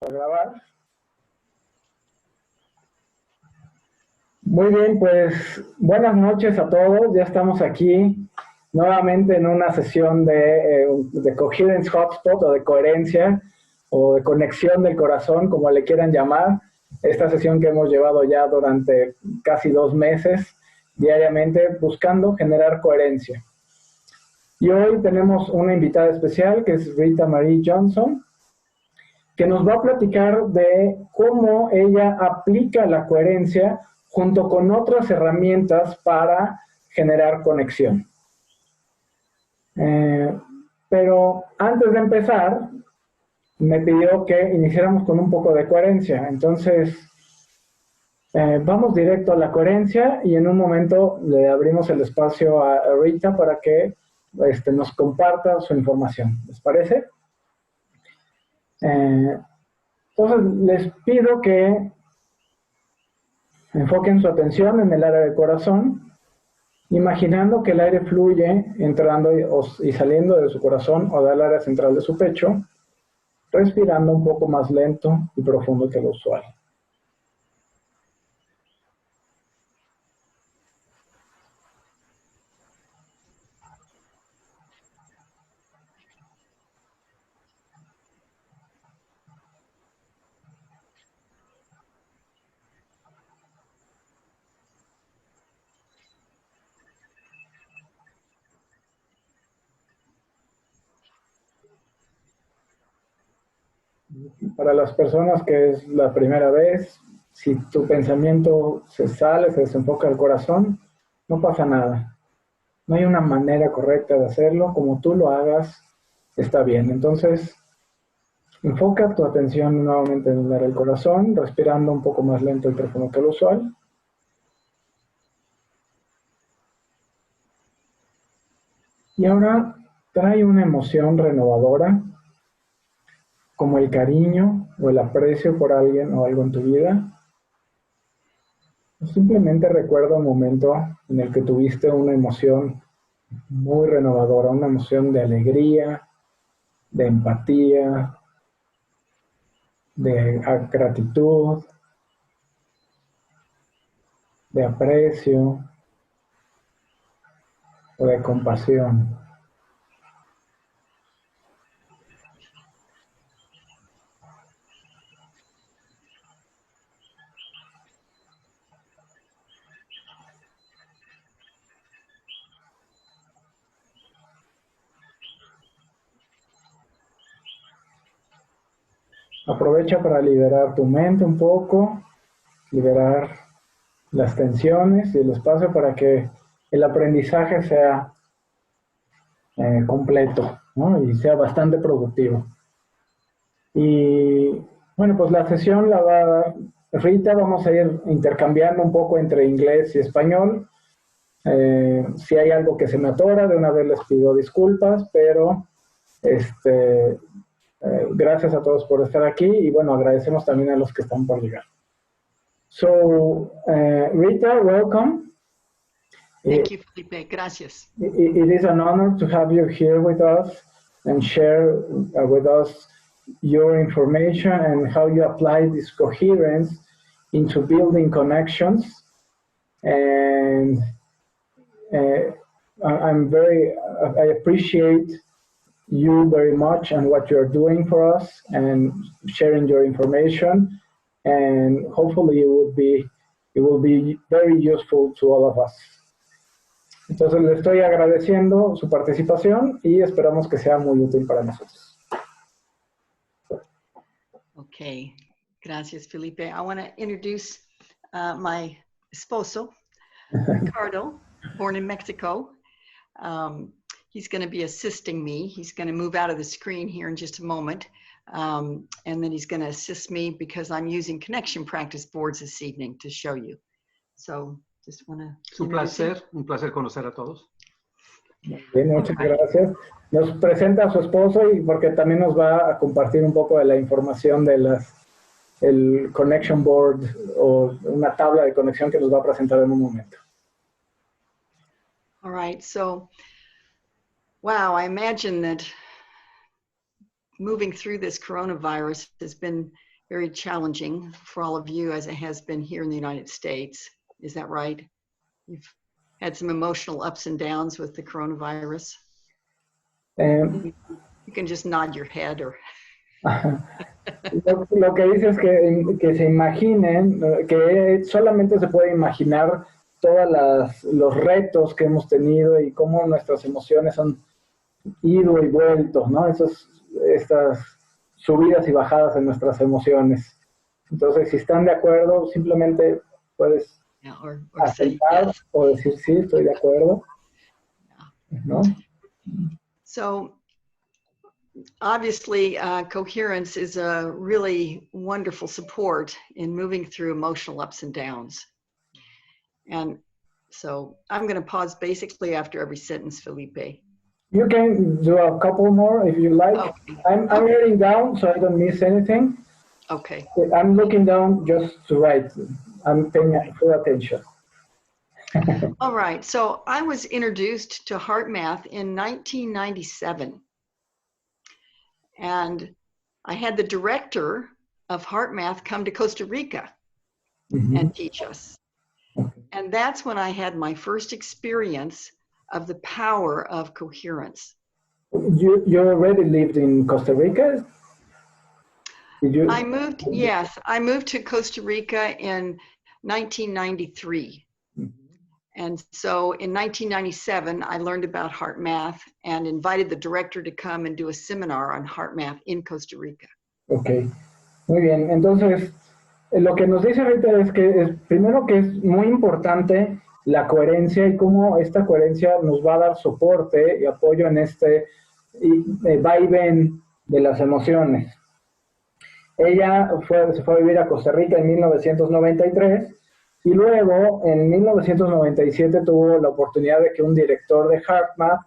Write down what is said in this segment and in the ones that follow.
a grabar. Muy bien, pues buenas noches a todos. Ya estamos aquí nuevamente en una sesión de Coherence Hotspot o de coherencia o de conexión del corazón, como le quieran llamar. Esta sesión que hemos llevado ya durante casi 2 meses, diariamente, buscando generar coherencia. Y hoy tenemos una invitada especial, que es Rita Marie Johnson, que nos va a platicar de cómo ella aplica la coherencia junto con otras herramientas para generar conexión. Pero antes de empezar, me pidió que iniciáramos con un poco de coherencia. Entonces, vamos directo a la coherencia y en un momento le abrimos el espacio a Rita para que nos comparta su información. ¿Les parece? Entonces, les pido que enfoquen su atención en el área del corazón, imaginando que el aire fluye entrando y saliendo de su corazón o del área central de su pecho, respirando un poco más lento y profundo que lo usual. Para las personas que es la primera vez, si tu pensamiento se sale, se desenfoca al corazón, no pasa nada. No hay una manera correcta de hacerlo. Como tú lo hagas, está bien. Entonces, enfoca tu atención nuevamente en el área del corazón, respirando un poco más lento y profundo que lo usual. Y ahora trae una emoción renovadora, como el cariño o el aprecio por alguien o algo en tu vida. Simplemente recuerda un momento en el que tuviste una emoción muy renovadora, una emoción de alegría, de empatía, de gratitud, de aprecio o de compasión. Aprovecha para liberar tu mente un poco, liberar las tensiones y el espacio para que el aprendizaje sea completo, ¿no? Y sea bastante productivo. Y bueno, pues la sesión la va a dar Rita. Vamos a ir intercambiando un poco entre inglés y español. Si hay algo que se me atora, de una vez les pido disculpas, pero gracias a todos por estar aquí y bueno, agradecemos también a los que están por llegar. So, Rita, welcome. Thank you, Felipe. Gracias. It is an honor to have you here with us and share with us your information and how you apply this coherence into building connections. And I appreciate you very much and what you're doing for us and sharing your information. And hopefully it will be very useful to all of us. Entonces le estoy agradeciendo su participación y esperamos que sea muy útil para nosotros. Okay, gracias, Felipe. I want to introduce my esposo, Ricardo, born in Mexico. He's going to be assisting me. He's going to move out of the screen here in just a moment. And then he's going to assist me because I'm using connection practice boards this evening to show you. So just want to... Es un placer conocer a todos. Bien, muchas gracias. Nos presenta a su esposo y porque también nos va a compartir un poco de la información de el connection board o una tabla de conexión que nos va a presentar en un momento. All right, so, wow, I imagine that moving through this coronavirus has been very challenging for all of you as it has been here in the United States. Is that right? You've had some emotional ups and downs with the coronavirus. You can just nod your head or... Lo que dice es que se imaginen, que solamente se puede imaginar todos los retos que hemos tenido y cómo nuestras emociones han ido y vuelto, ¿no? Estas subidas y bajadas en nuestras emociones. Entonces, si están de acuerdo, simplemente puedes aceptar o decir sí, estoy de acuerdo, ¿no? So, obviously, Coherence is a really wonderful support in moving through emotional ups and downs. And so I'm going to pause basically after every sentence, Felipe. You can do a couple more if you like. Okay. I'm writing down so I don't miss anything. Okay. I'm looking down just to write. I'm paying full attention. All right. So I was introduced to Heart Math in 1997. And I had the director of Heart Math come to Costa Rica and teach us. And that's when I had my first experience of the power of coherence. You already lived in Costa Rica? I moved to Costa Rica in 1993. And so in 1997, I learned about Heart Math and invited the director to come and do a seminar on Heart Math in Costa Rica. Ok, muy bien. Entonces, lo que nos dice Rita es que primero que es muy importante la coherencia y cómo esta coherencia nos va a dar soporte y apoyo en este vaivén de las emociones. Ella se fue a vivir a Costa Rica en 1993 y luego en 1997 tuvo la oportunidad de que un director de Heart Math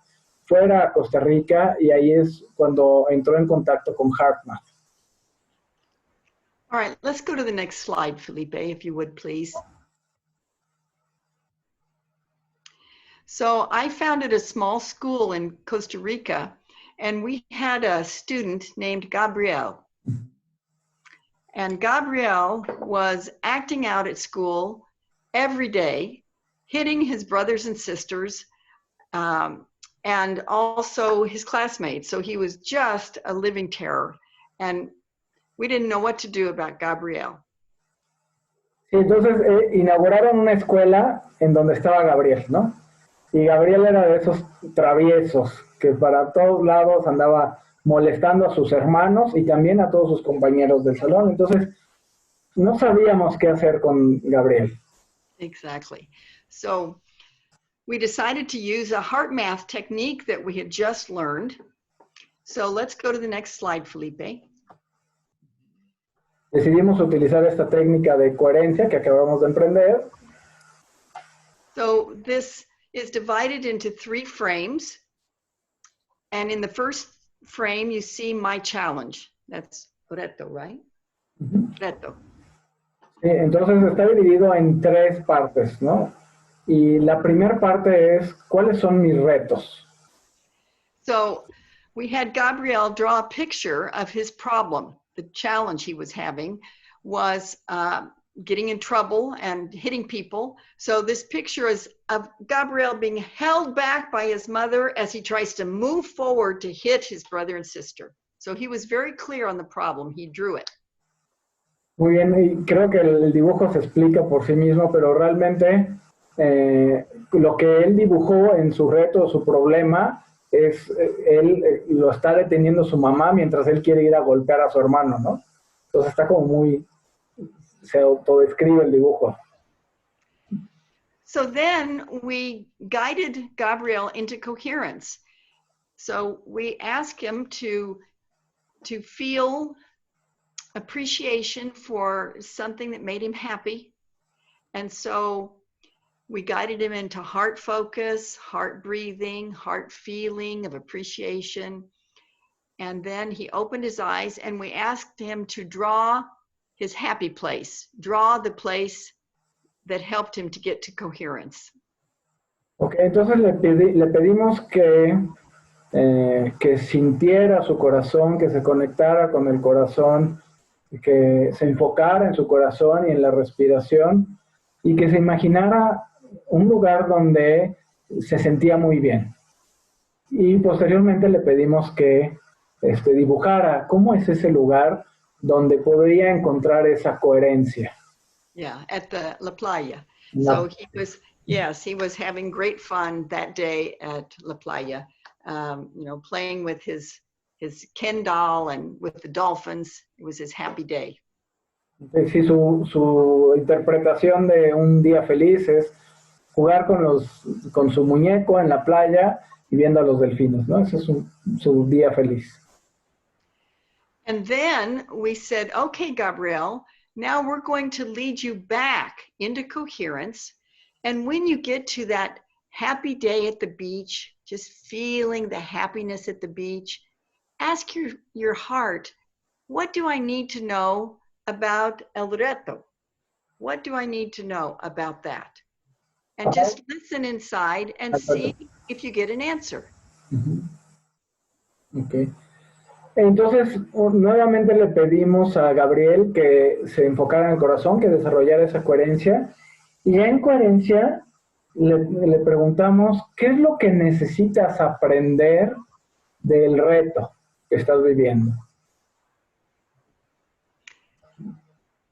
fuera a Costa Rica y ahí es cuando entró en contacto con Heart Math. All right, let's go to the next slide, Felipe, if you would, please. So I founded a small school in Costa Rica, and we had a student named Gabriel. And Gabriel was acting out at school every day, hitting his brothers and sisters, and also his classmates. So he was just a living terror. And we didn't know what to do about Gabriel. Entonces inauguraron una escuela en donde estaba Gabriel, ¿no? Y Gabriel era de esos traviesos que para todos lados andaba molestando a sus hermanos y también a todos sus compañeros del salón. Entonces, no sabíamos qué hacer con Gabriel. Exactly. So, we decided to use a Heart Math technique that we had just learned. So, let's go to the next slide, Felipe. Decidimos utilizar esta técnica de coherencia que acabamos de aprender. So, this is divided into 3 frames. And in the first frame, you see my challenge. That's reto, right? Reto. Entonces está dividido en 3 partes, ¿no? Y la primera parte es, ¿cuáles son mis retos? So we had Gabriel draw a picture of his problem. The challenge he was having was getting in trouble and hitting people. So this picture is of Gabriel being held back by his mother as he tries to move forward to hit his brother and sister. So he was very clear on the problem. He drew it. Muy bien, y creo que el dibujo se explica por sí mismo, pero realmente lo que él dibujó en su reto, su problema, es él lo está deteniendo su mamá mientras él quiere ir a golpear a su hermano, ¿no? Entonces está como muy, se autodescribe el dibujo. So then we guided Gabriel into coherence. So we asked him to feel appreciation for something that made him happy. And so we guided him into heart focus, heart breathing, heart feeling of appreciation. And then he opened his eyes and we asked him to draw his happy place, draw the place that helped him to get to coherence. Ok, entonces le pedimos que sintiera su corazón, que se conectara con el corazón, que se enfocara en su corazón y en la respiración y que se imaginara un lugar donde se sentía muy bien. Y posteriormente le pedimos que dibujara cómo es ese lugar donde podría encontrar esa coherencia. Yeah, at la playa. No. So he was having great fun that day at la playa, playing with his Ken doll and with the dolphins. It was his happy day. Sí, su interpretación de un día feliz es jugar con su muñeco en la playa y viendo a los delfines, ¿no? Ese es su día feliz. And then we said, okay, Gabriel, now we're going to lead you back into coherence. And when you get to that happy day at the beach, just feeling the happiness at the beach, ask your heart, what do I need to know about el reto? What do I need to know about that? And just listen inside and see if you get an answer. Okay. Entonces, nuevamente le pedimos a Gabriel que se enfocara en el corazón, que desarrollara esa coherencia. Y ya en coherencia le preguntamos, ¿qué es lo que necesitas aprender del reto que estás viviendo?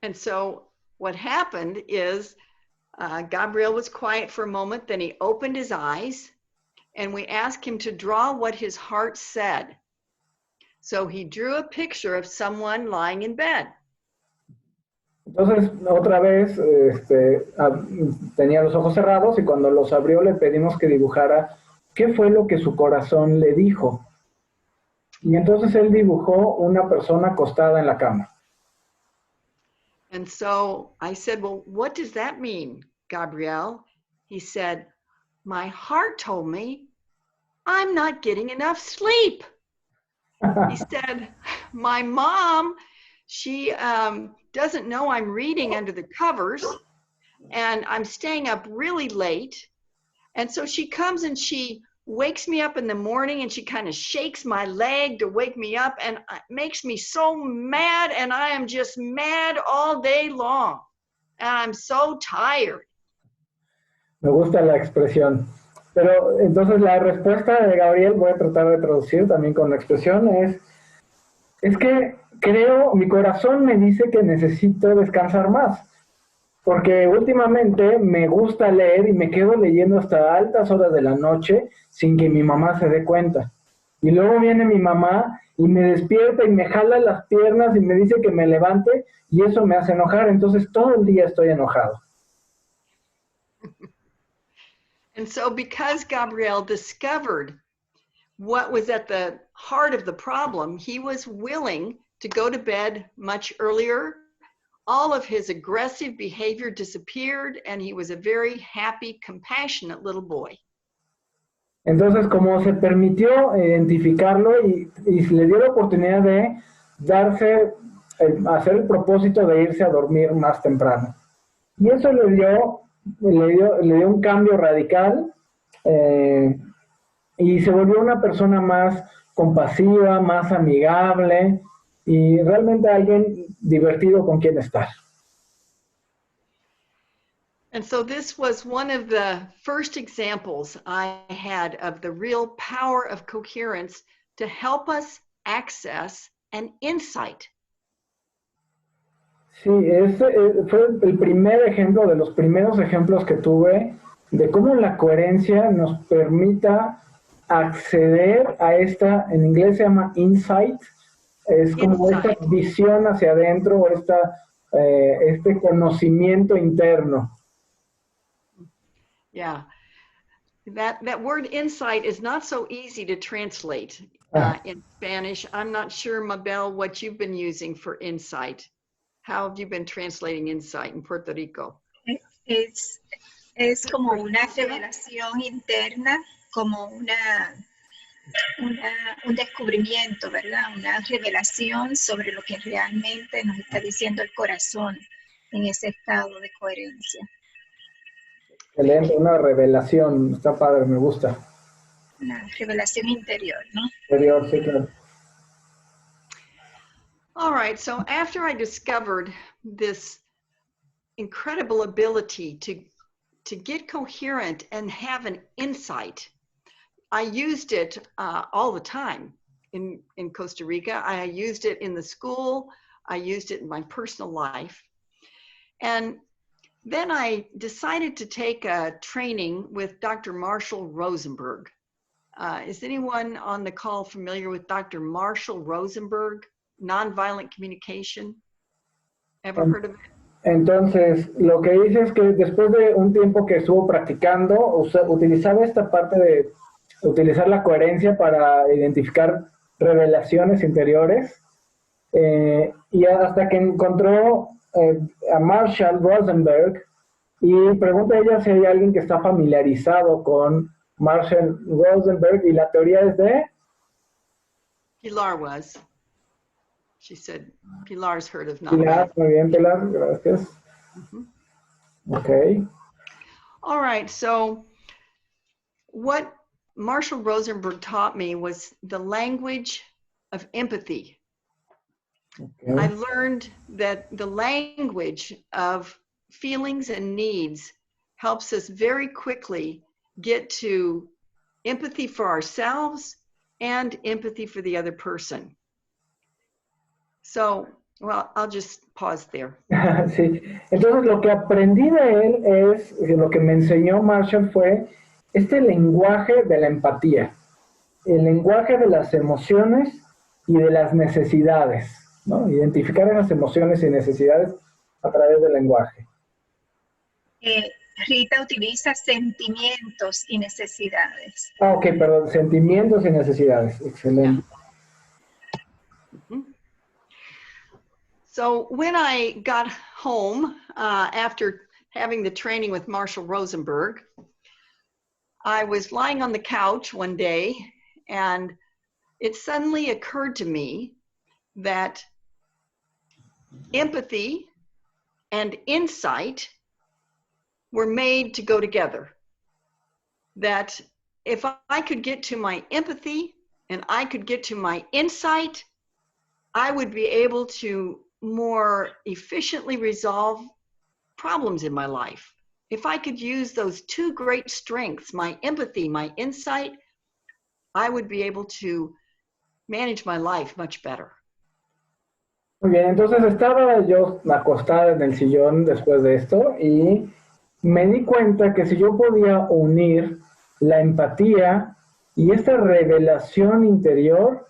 And so what happened is Gabriel was quiet for a moment, then he opened his eyes, and we asked him to draw what his heart said. So he drew a picture of someone lying in bed. Entonces, otra vez, tenía los ojos cerrados y cuando los abrió le pedimos que dibujara qué fue lo que su corazón le dijo. Y entonces él dibujó una persona acostada en la cama. And so I said, well, what does that mean, Gabriel? He said, my heart told me I'm not getting enough sleep. He said, my mom, she doesn't know I'm reading under the covers and I'm staying up really late. And so she comes and she wakes me up in the morning and she kind of shakes my leg to wake me up and it makes me so mad and I am just mad all day long. And I'm so tired. Me gusta la expresión. Pero entonces la respuesta de Gabriel, voy a tratar de traducir también con la expresión, es que creo, mi corazón me dice que necesito descansar más. Porque últimamente me gusta leer y me quedo leyendo hasta altas horas de la noche sin que mi mamá se dé cuenta. Y luego viene mi mamá y me despierta y me jala las piernas y me dice que me levante y eso me hace enojar. Entonces todo el día estoy enojado. And so because Gabriel discovered what was at the heart of the problem, he was willing to go to bed much earlier. All of his aggressive behavior disappeared and he was a very happy, compassionate little boy. Entonces, como se permitió identificarlo y le dio la oportunidad de hacer el propósito de irse a dormir más temprano. Y eso le dio un cambio radical y se volvió una persona más compasiva, más amigable y realmente alguien divertido con quien estar. And so this was one of the first examples I had of the real power of coherence to help us access an insight. Sí, fue el primer ejemplo, de los primeros ejemplos que tuve de cómo la coherencia nos permita acceder a esta, en inglés se llama insight, es como esta visión hacia adentro, este conocimiento interno. Yeah, that word insight is not so easy to translate in Spanish. I'm not sure, Mabel, what you've been using for insight. How have you been translating insight in Puerto Rico? Es como una revelación interna, como un descubrimiento, ¿verdad? Una revelación sobre lo que realmente nos está diciendo el corazón en ese estado de coherencia. Excelente, una revelación, está padre, me gusta. Una revelación interior, ¿no? Interior, sí, claro. All right, so after I discovered this incredible ability to get coherent and have an insight, I used it all the time in Costa Rica. I used it in the school. I used it in my personal life. And then I decided to take a training with Dr. Marshall Rosenberg. Is anyone on the call familiar with Dr. Marshall Rosenberg, nonviolent communication? Ever heard of it? Entonces, lo que dice es que después de un tiempo que estuvo practicando, utilizaba esta parte de utilizar la coherencia para identificar revelaciones interiores, y hasta que encontró a Marshall Rosenberg, y pregunta a ella si hay alguien que está familiarizado con Marshall Rosenberg, y la teoría es de... Pilar was. She said, Pilar's heard of Pilar, muy bien, Pilar, gracias. Okay. All right, so what Marshall Rosenberg taught me was the language of empathy. Okay. I learned that the language of feelings and needs helps us very quickly get to empathy for ourselves and empathy for the other person. So, well, I'll just pause there. Sí, entonces lo que aprendí de él es, lo que me enseñó Marshall fue este lenguaje de la empatía, el lenguaje de las emociones y de las necesidades, ¿no? Identificar esas emociones y necesidades a través del lenguaje. Rita utiliza sentimientos y necesidades. Ah, ok, perdón, sentimientos y necesidades, excelente. So when I got home after having the training with Marshall Rosenberg, I was lying on the couch one day and it suddenly occurred to me that empathy and insight were made to go together. That if I could get to my empathy and I could get to my insight, I would be able to more efficiently resolve problems in my life. If I could use those two great strengths, my empathy, my insight, I would be able to manage my life much better. Muy bien, entonces estaba yo acostada en el sillón después de esto y me di cuenta que si yo podía unir la empatía y esta revelación interior,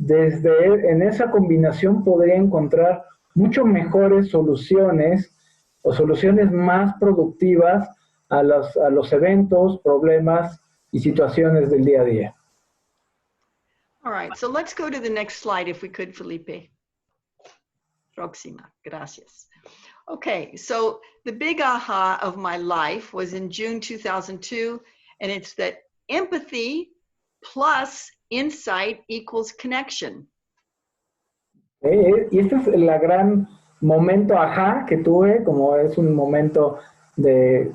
en esa combinación podría encontrar mucho mejores soluciones o soluciones más productivas a los eventos, problemas y situaciones del día a día. All right, so let's go to the next slide if we could, Felipe. Próxima, gracias. Okay, so the big aha of my life was in June 2002, and it's that empathy plus insight equals connection. Y este es el gran momento ajá que tuve, como es un momento de,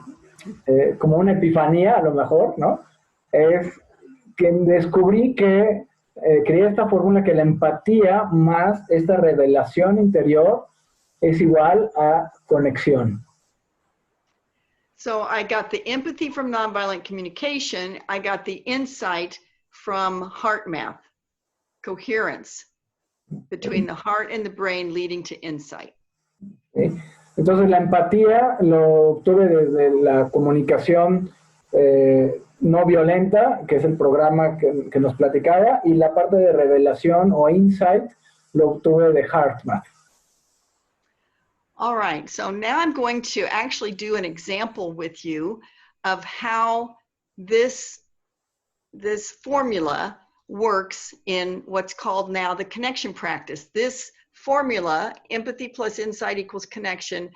como una epifanía a lo mejor, ¿no? Es que descubrí que creé esta fórmula que la empatía más esta revelación interior es igual a conexión. So I got the empathy from nonviolent communication. I got the insight from heart math, coherence between the heart and the brain leading to insight. ¿Sí? Entonces la empatía lo obtuve desde la comunicación no violenta, que es el programa que nos platicaba, y la parte de revelación o insight lo obtuve de heart math. All right, so now I'm going to actually do an example with you of how this formula works in what's called now the connection practice. This formula, empathy plus insight equals connection,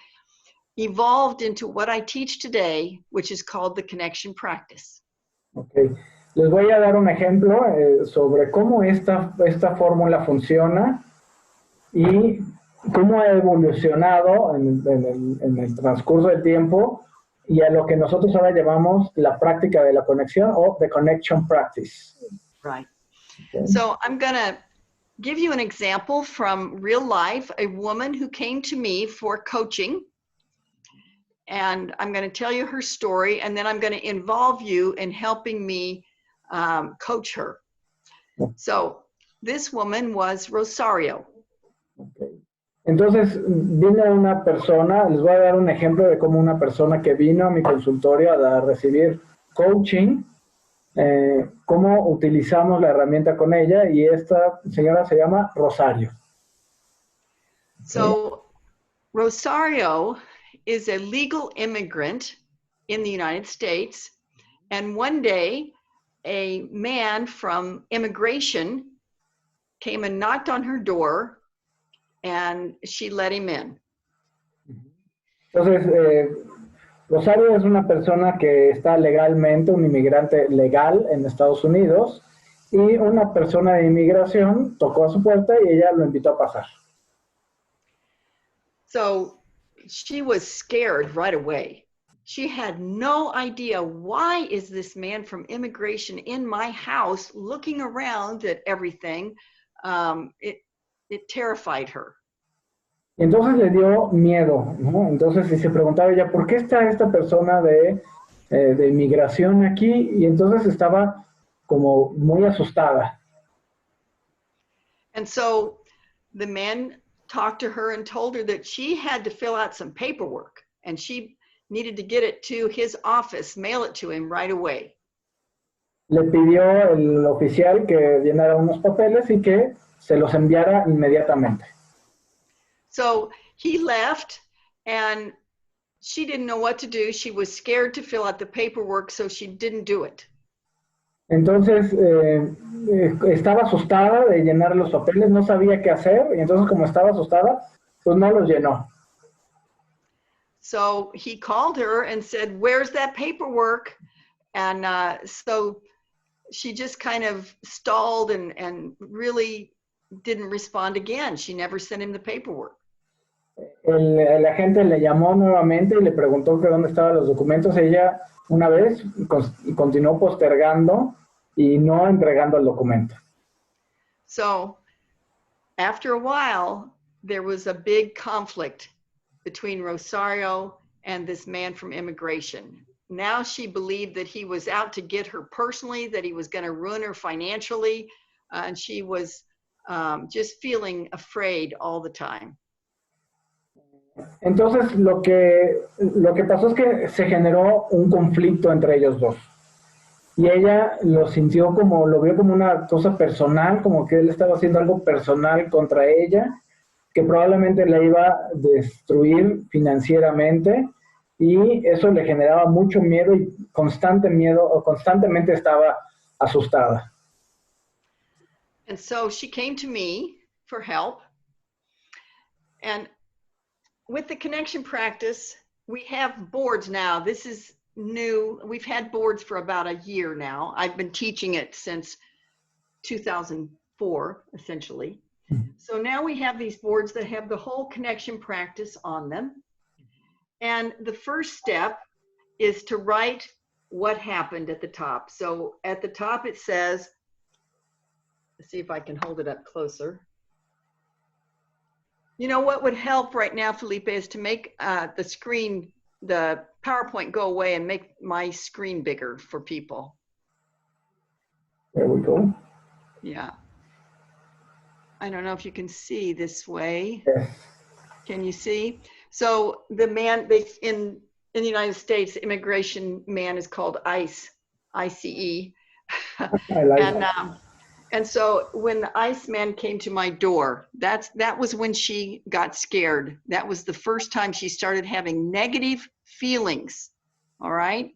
evolved into what I teach today, which is called the connection practice. Okay. Les voy a dar un ejemplo sobre cómo esta fórmula funciona y cómo ha evolucionado en el transcurso del tiempo y a lo que nosotros ahora llamamos la práctica de la conexión o the connection practice. Right. Okay. So I'm going to give you an example from real life, a woman who came to me for coaching. And I'm going to tell you her story, and then I'm going to involve you in helping me coach her. So this woman was Rosario. Okay. Entonces, vino una persona, les voy a dar un ejemplo de cómo una persona que vino a mi consultorio a recibir coaching, cómo utilizamos la herramienta con ella, y esta señora se llama Rosario. So Rosario is a legal immigrant in the United States, and one day a man from immigration came and knocked on her door, and she let him in. Entonces, Rosario es una persona que está legalmente, un inmigrante legal en Estados Unidos, y una persona de inmigración tocó a su puerta y ella lo invitó a pasar. So she was scared right away. She had no idea, why is this man from immigration in my house looking around at everything? It terrified her. Entonces le dio miedo, ¿no? Entonces se preguntaba ella, ¿por qué está esta persona de inmigración aquí? Y entonces estaba como muy asustada. And so the man talked to her and told her that she had to fill out some paperwork, and she needed to get it to his office, mail it to him right away. Le pidió el oficial que llenara unos papeles y que se los enviara inmediatamente. So he left, and she didn't know what to do. She was scared to fill out the paperwork, so she didn't do it. Entonces estaba asustada de llenar los papeles, no sabía qué hacer, y entonces como estaba asustada, pues no los llenó. So he called her and said, "Where's that paperwork?" And so she just kind of stalled and really didn't respond again. She never sent him the paperwork. El agente le llamó nuevamente y le preguntó que dónde estaban los documentos. Ella una vez continuó postergando y no entregando el documento. So after a while, there was a big conflict between Rosario and this man from immigration. Now she believed that he was out to get her personally, that he was going to ruin her financially, and she was just feeling afraid all the time. Entonces lo que pasó es que se generó un conflicto entre ellos dos. Y ella lo sintió como, lo vio como una cosa personal, como que él estaba haciendo algo personal contra ella, que probablemente la iba a destruir financieramente, y eso le generaba mucho miedo y constantemente estaba asustada. And so she came to me for help. And with the connection practice, we have boards now. This is new. We've had boards for about a year now. I've been teaching it since 2004, essentially. So now we have these boards that have the whole connection practice on them. And the first step is to write what happened at the top. So at the top it says, let's see if I can hold it up closer. You know what would help right now, Felipe, is to make the screen, the PowerPoint go away and make my screen bigger for people. There we go. Yeah. I don't know if you can see this way. Yes. Can you see? So the man in the United States, the immigration man is called ICE, I-C-E. I like that. And so when the ICE man came to my door, that was when she got scared. That was the first time she started having negative feelings. All right?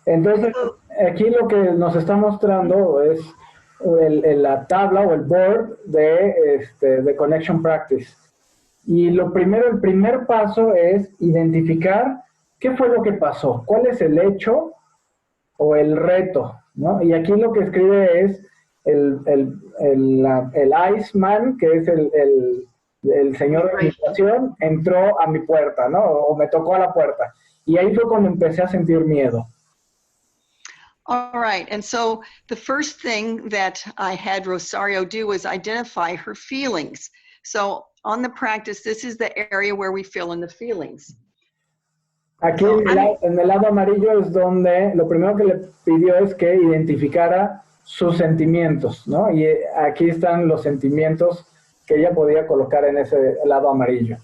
Entonces, aquí lo que nos está mostrando es la tabla o el board de Connection Practice. Y el primer paso es identificar qué fue lo que pasó, cuál es el hecho o el reto, ¿no? Y aquí lo que escribe es el Iceman, que es el señor de administración, entró a mi puerta, ¿no? O me tocó a la puerta. Y ahí fue cuando empecé a sentir miedo. All right, and so the first thing that I had Rosario do was identify her feelings. So on the practice, this is the area where we fill in the feelings. Aquí en el lado amarillo es donde lo primero que le pidió es que identificara sus sentimientos, ¿no? Y aquí están los sentimientos que ella podía colocar en ese lado amarillo.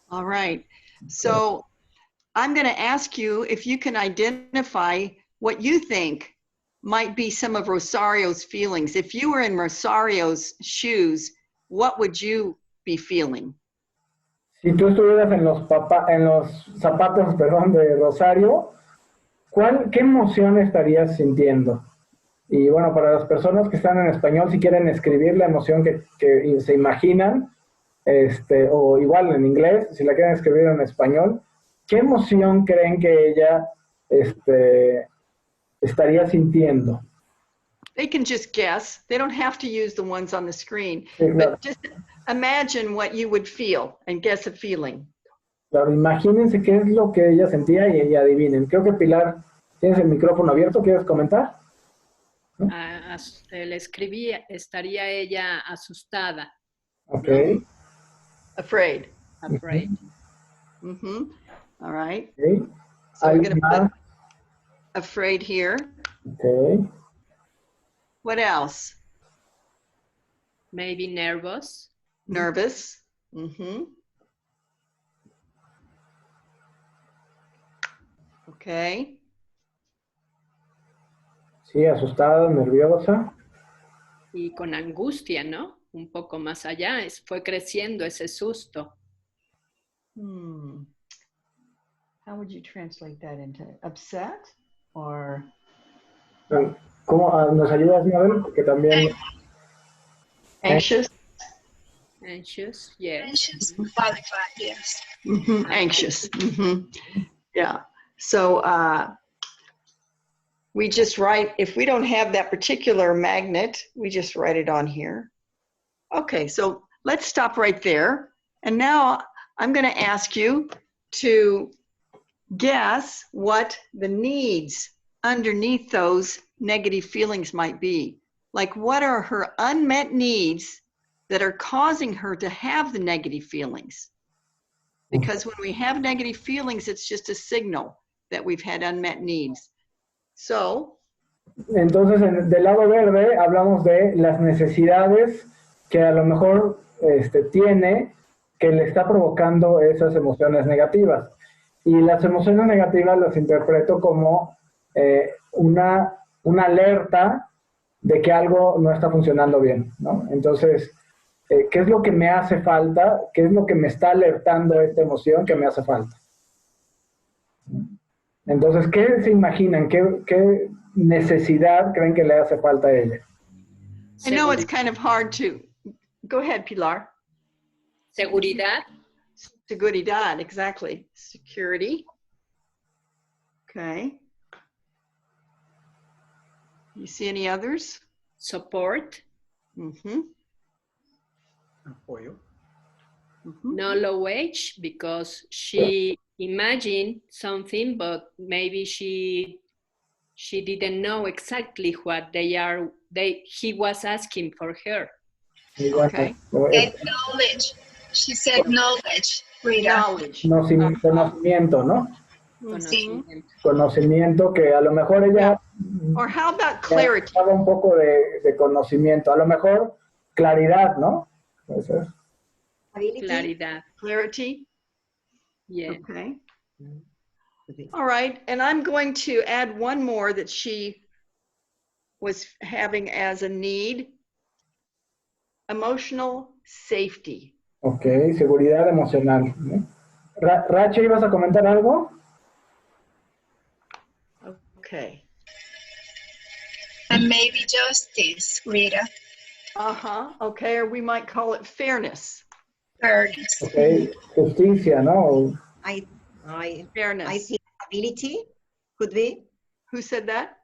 All right, so I'm going to ask you if you can identify what you think might be some of Rosario's feelings. If you were in Rosario's shoes, what would you be feeling? Si tú estuvieras en los zapatos, perdón, de Rosario, ¿qué emoción estarías sintiendo? Y bueno, para las personas que están en español, si quieren escribir la emoción que se imaginan, o igual en inglés, si la quieren escribir en español, ¿qué emoción creen que ella estaría sintiendo? They can just guess. They don't have to use the ones on the screen. Sí, claro. But just imagine what you would feel and guess a feeling. Claro, imagínense qué es lo que ella sentía y adivinen. Creo que Pilar, tienes el micrófono abierto, ¿quieres comentar? ¿No? Le escribí, estaría ella asustada. Ok. ¿No? Afraid. Afraid. Mm-hmm. All right. Okay. So we're going to put afraid here. Okay. What else? Maybe nervous. Nervous. Mm-hmm. Okay. Sí, asustada, nerviosa. Y con angustia, ¿no? Un poco más allá, fue creciendo ese susto. How would you translate that into upset or? ¿Cómo nos ayudas, Mabel? Porque también... Anxious? Anxious, yes. Anxious, qualified, yes. Mm-hmm. Anxious. Mm-hmm. Yeah. So we just write, if we don't have that particular magnet, we just write it on here. Okay, so let's stop right there. And now I'm going to ask you to guess what the needs underneath those negative feelings might be. Like, what are her unmet needs that are causing her to have the negative feelings? Because when we have negative feelings, it's just a signal that we've had unmet needs. So, entonces, del lado verde hablamos de las necesidades que a lo mejor tiene, que le está provocando esas emociones negativas. Y las emociones negativas las interpreto como una alerta de que algo no está funcionando bien, ¿no? Entonces, ¿qué es lo que me hace falta? ¿Qué es lo que me está alertando esta emoción que me hace falta? Entonces, ¿qué se imaginan? ¿Qué necesidad creen que le hace falta a ella? I know it's kind of hard to... Go ahead, Pilar. Seguridad. Seguridad, exactly. Security. Okay. You see any others? Support. Mm-hmm. Apoyo. Mm-hmm. No low wage, because she imagined something, but maybe she didn't know exactly what he was asking for her. Okay. And knowledge. She said knowledge. Rita. Knowledge. Conocimiento, ¿no? Mm-hmm. Conocimiento que a lo mejor ella... Or how about clarity? Un poco de conocimiento. A lo mejor claridad, ¿no? Puede ser. Claridad. Clarity? Yeah. Okay. All right, and I'm going to add one more that she was having as a need. Emotional safety. Ok, seguridad emocional, ¿no? Racha, ¿ibas a comentar algo? Okay. And maybe justice, Rita. Uh-huh, okay, or we might call it fairness. Fairness. Ok, justicia, ¿no? Fairness. I think stability could be. Who said that?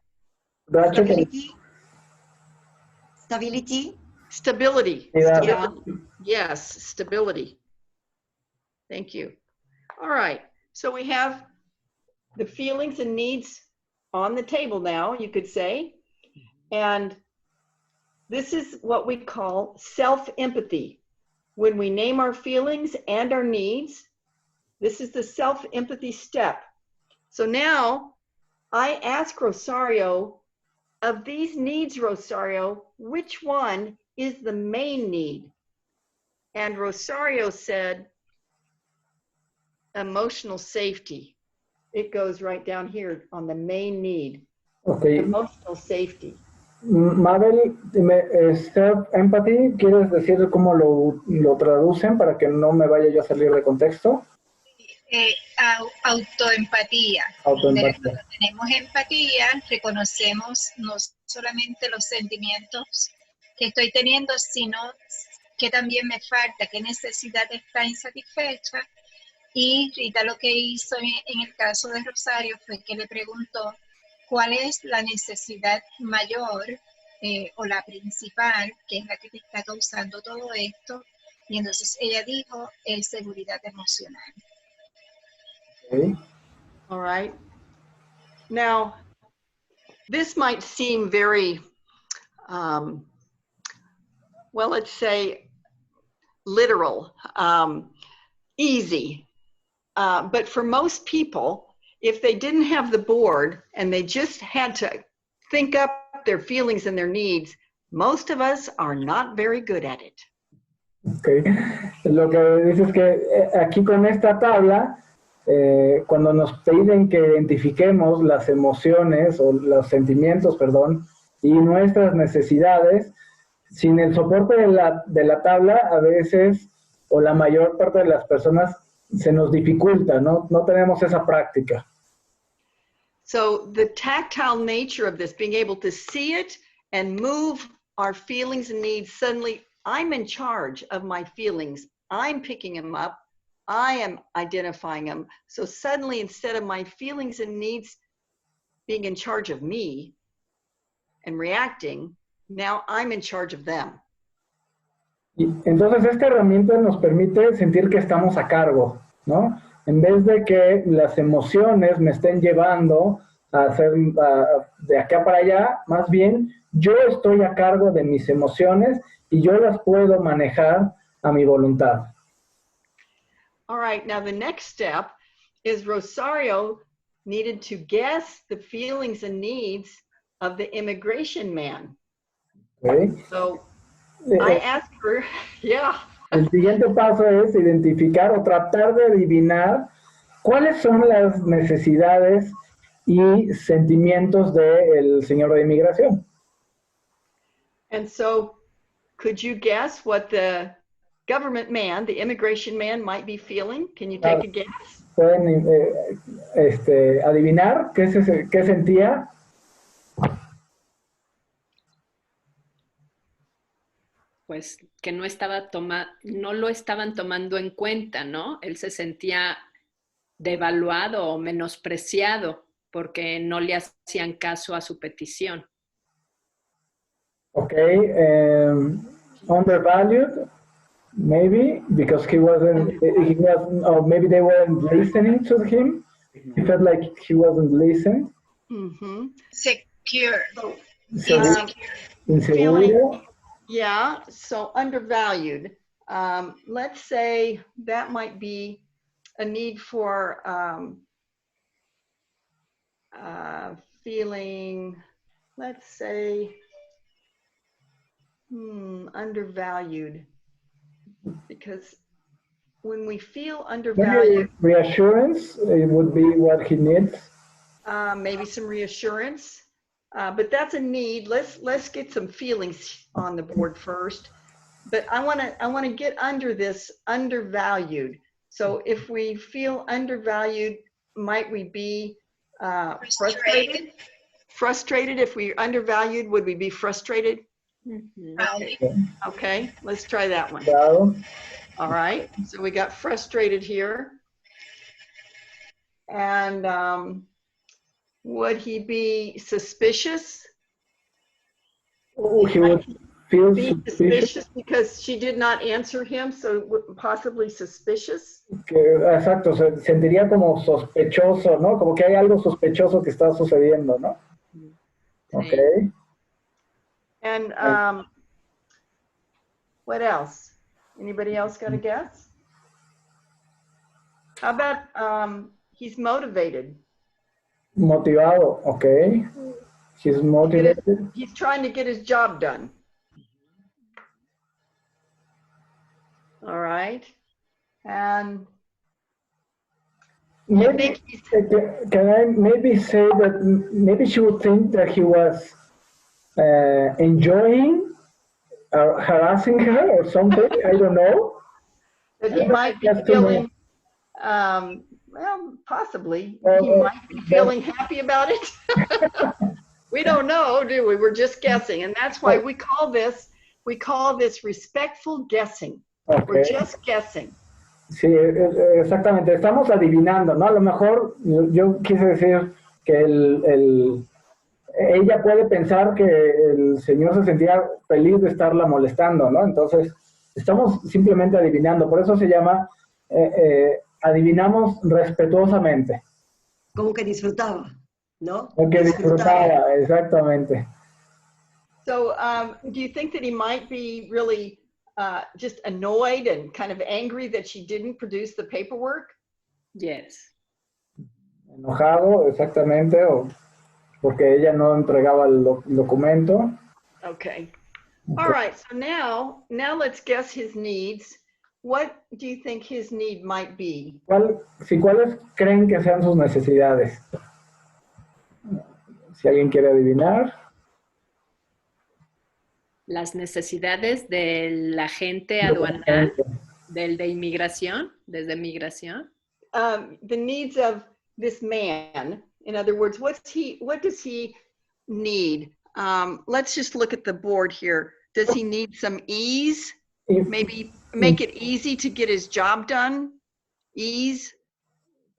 Racha, Stability. Stability. Yeah. Stability. Yes, stability. Thank you. All right, so we have the feelings and needs on the table now, you could say. And this is what we call self-empathy. When we name our feelings and our needs, this is the self-empathy step. So now I ask Rosario, of these needs, Rosario, which one is the main need? And Rosario said, emotional safety. It goes right down here on the main need. Okay. Emotional safety. Mabel, self-empathy, ¿quieres decir cómo lo traducen para que no me vaya yo a salir de contexto? Autoempatía. Autoempatía. Cuando tenemos empatía, reconocemos no solamente los sentimientos que estoy teniendo, sino que también me falta, qué necesidad está insatisfecha. Y Rita lo que hizo en el caso de Rosario fue que le preguntó cuál es la necesidad mayor o la principal, que es la que te está causando todo esto. Y entonces ella dijo, es seguridad emocional. Okay. All right. Now, this might seem very, well, let's say literal, easy. But for most people, if they didn't have the board and they just had to think up their feelings and their needs, most of us are not very good at it. Okay. Lo que dice es que aquí con esta tabla, cuando nos piden que identifiquemos las emociones o los sentimientos, perdón, y nuestras necesidades, sin el soporte de la tabla, a veces, o la mayor parte de las personas, se nos dificulta, ¿no? No tenemos esa práctica. So the tactile nature of this, being able to see it and move our feelings and needs, suddenly I'm in charge of my feelings. I'm picking them up. I am identifying them. So suddenly, instead of my feelings and needs being in charge of me and reacting, now I'm in charge of them. Y entonces esta herramienta nos permite sentir que estamos a cargo, ¿no? En vez de que las emociones me estén llevando a hacer de acá para allá, más bien yo estoy a cargo de mis emociones y yo las puedo manejar a mi voluntad. All right, now the next step is Rosario needed to guess the feelings and needs of the immigration man. Okay. So I asked her, yeah. El siguiente paso es identificar o tratar de adivinar cuáles son las necesidades y sentimientos del señor de inmigración. And so could you guess what the government man, the immigration man, might be feeling? Can you take a guess? ¿Pueden adivinar qué sentía? Pues que no lo estaban tomando en cuenta, ¿no? Él se sentía devaluado o menospreciado porque no le hacían caso a su petición. Okay, undervalued, maybe because or maybe they weren't listening to him. He felt like he wasn't listening. Mm-hmm. Secure. Inseguro. Yeah, so undervalued. Let's say that might be a need for feeling, let's say, undervalued. Because when we feel undervalued, Maybe reassurance would be what he needs. Maybe some reassurance. But that's a need. Let's get some feelings on the board first. But I want to get under this undervalued. So if we feel undervalued, might we be frustrated? Frustrated. If we're undervalued, would we be frustrated? Mm-hmm. Okay, let's try that one. Claro. All right. So we got frustrated here. And would he be suspicious? Oh, he feels Being suspicious because she did not answer him, so possibly suspicious. Exacto, se sentiría como sospechoso, ¿no? Como que hay algo sospechoso que está sucediendo, ¿no? Okay. And what else? Anybody else got a guess? How about he's motivated? Motivado, okay. He's motivated. He's trying to get his job done. All right. And Maybe, can I maybe say that maybe she would think that he was enjoying or harassing her or something? I don't know. That he might be feeling, well, possibly. He might be feeling happy about it. We don't know, do we? We're just guessing. And that's why we call this respectful guessing. Okay. We're just guessing. Sí, exactamente. Estamos adivinando, ¿no? A lo mejor yo quise decir que ella puede pensar que el señor se sentía feliz de estarla molestando, ¿no? Entonces, estamos simplemente adivinando. Por eso se llama adivinamos respetuosamente. Como que disfrutaba, ¿no? Como que disfrutaba, exactamente. So, do you think that he might be really just annoyed and kind of angry that she didn't produce the paperwork? Yes. Enojado, exactamente, o porque ella no entregaba el documento. Okay. All right. So now let's guess his needs. What do you think his need might be? ¿Cuáles creen que sean sus necesidades? Si alguien quiere adivinar. Las necesidades del agente aduanal, de inmigración, desde migración. The needs of this man. In other words, what does he need? Let's just look at the board here. Does he need some ease? Maybe make it easy to get his job done? Ease?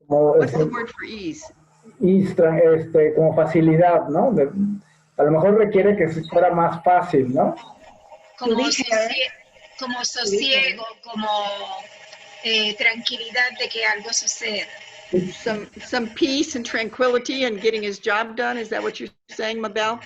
What's the word for ease? Ease, como facilidad, ¿no? A lo mejor requiere que fuera más fácil, ¿no? Como sosiego, como tranquilidad de que algo suceda. Some peace and tranquility and getting his job done. Is that what you're saying, Mabel?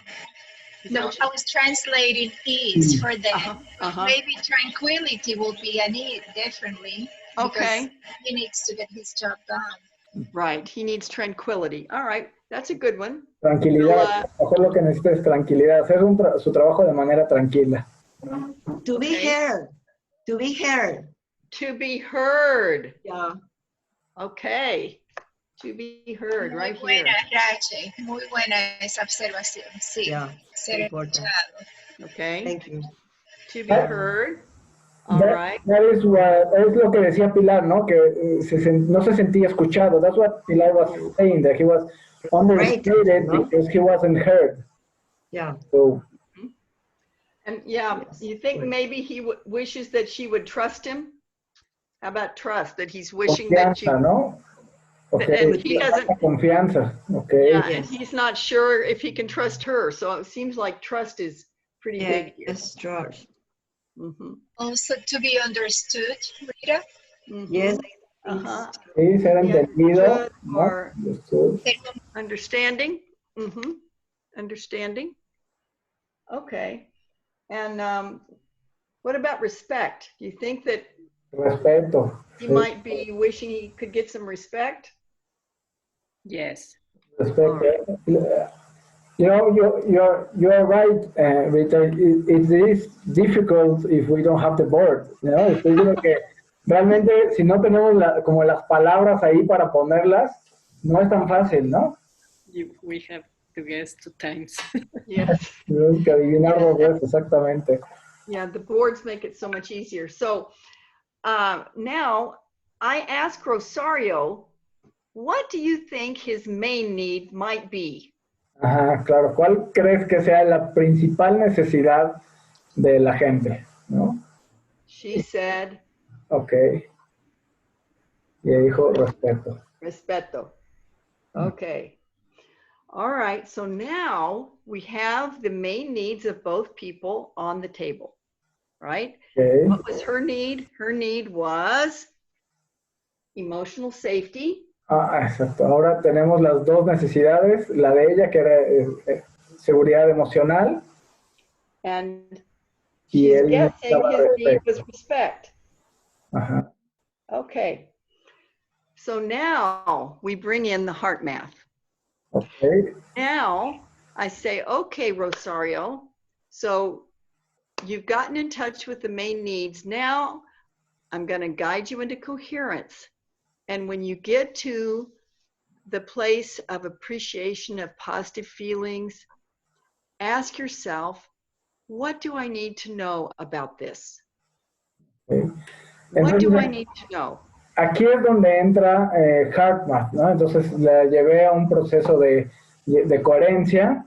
No, I was translating ease for them. Maybe tranquility will be a need, definitely. Okay. He needs to get his job done. Right. He needs tranquility. All right. That's a good one. Tranquilidad. Mejor lo que necesita es tranquilidad. Hacer su trabajo de manera tranquila. To be heard. To be heard. To be heard. Yeah. Okay. To be heard, right Muy buena, here. Rache. Muy buena esa observación. Sí. Yeah. Ser escuchado. Okay. Thank you. To be heard. All right. That is lo que decía Pilar, ¿no? Que no se sentía escuchado. That's what Pilar was saying, that he was understated because he wasn't heard. Yeah. So, And yeah, you think maybe he wishes that she would trust him? How about trust? That he's wishing that she... ¿no? Okay. And he doesn't... Confianza, okay. Yeah, and he's not sure if he can trust her. So it seems like trust is pretty big here. Yes, trust. Also to be understood, Rita. Yes. Sí, ser entendido. Or understanding. Understanding. Okay. And what about respect? Do you think that Respeto. he might be wishing he could get some respect? Yes. Respeto. You know, you're right, Rita. It is difficult if we don't have the board. ¿No? Estoy diciendo que realmente si no tenemos como las palabras ahí para ponerlas, no es tan fácil, ¿no? We have to guess 2 times. Yes. Tenemos que adivinar 2 veces, exactamente. Yeah, the boards make it so much easier. So now I ask Rosario, what do you think his main need might be? Ajá, claro. ¿Cuál crees que sea la principal necesidad de la gente? ¿No? She said. Okay. Y ella dijo respeto. Respeto. Okay. All right, so now we have the main needs of both people on the table, right? Okay. What was her need? Her need was emotional safety. Exacto. Ahora tenemos las dos necesidades, la de ella que era seguridad emocional And y she's él guessing necesitaba his need respeto. was respect. Ajá. Okay. So now we bring in the heart math. Okay. Now I say, okay, Rosario, so you've gotten in touch with the main needs. Now I'm going to guide you into coherence. And when you get to the place of appreciation of positive feelings, ask yourself, what do I need to know about this? Okay. What do I Entonces, need to know? aquí es donde entra HeartMath, ¿no? Entonces la llevé a un proceso de coherencia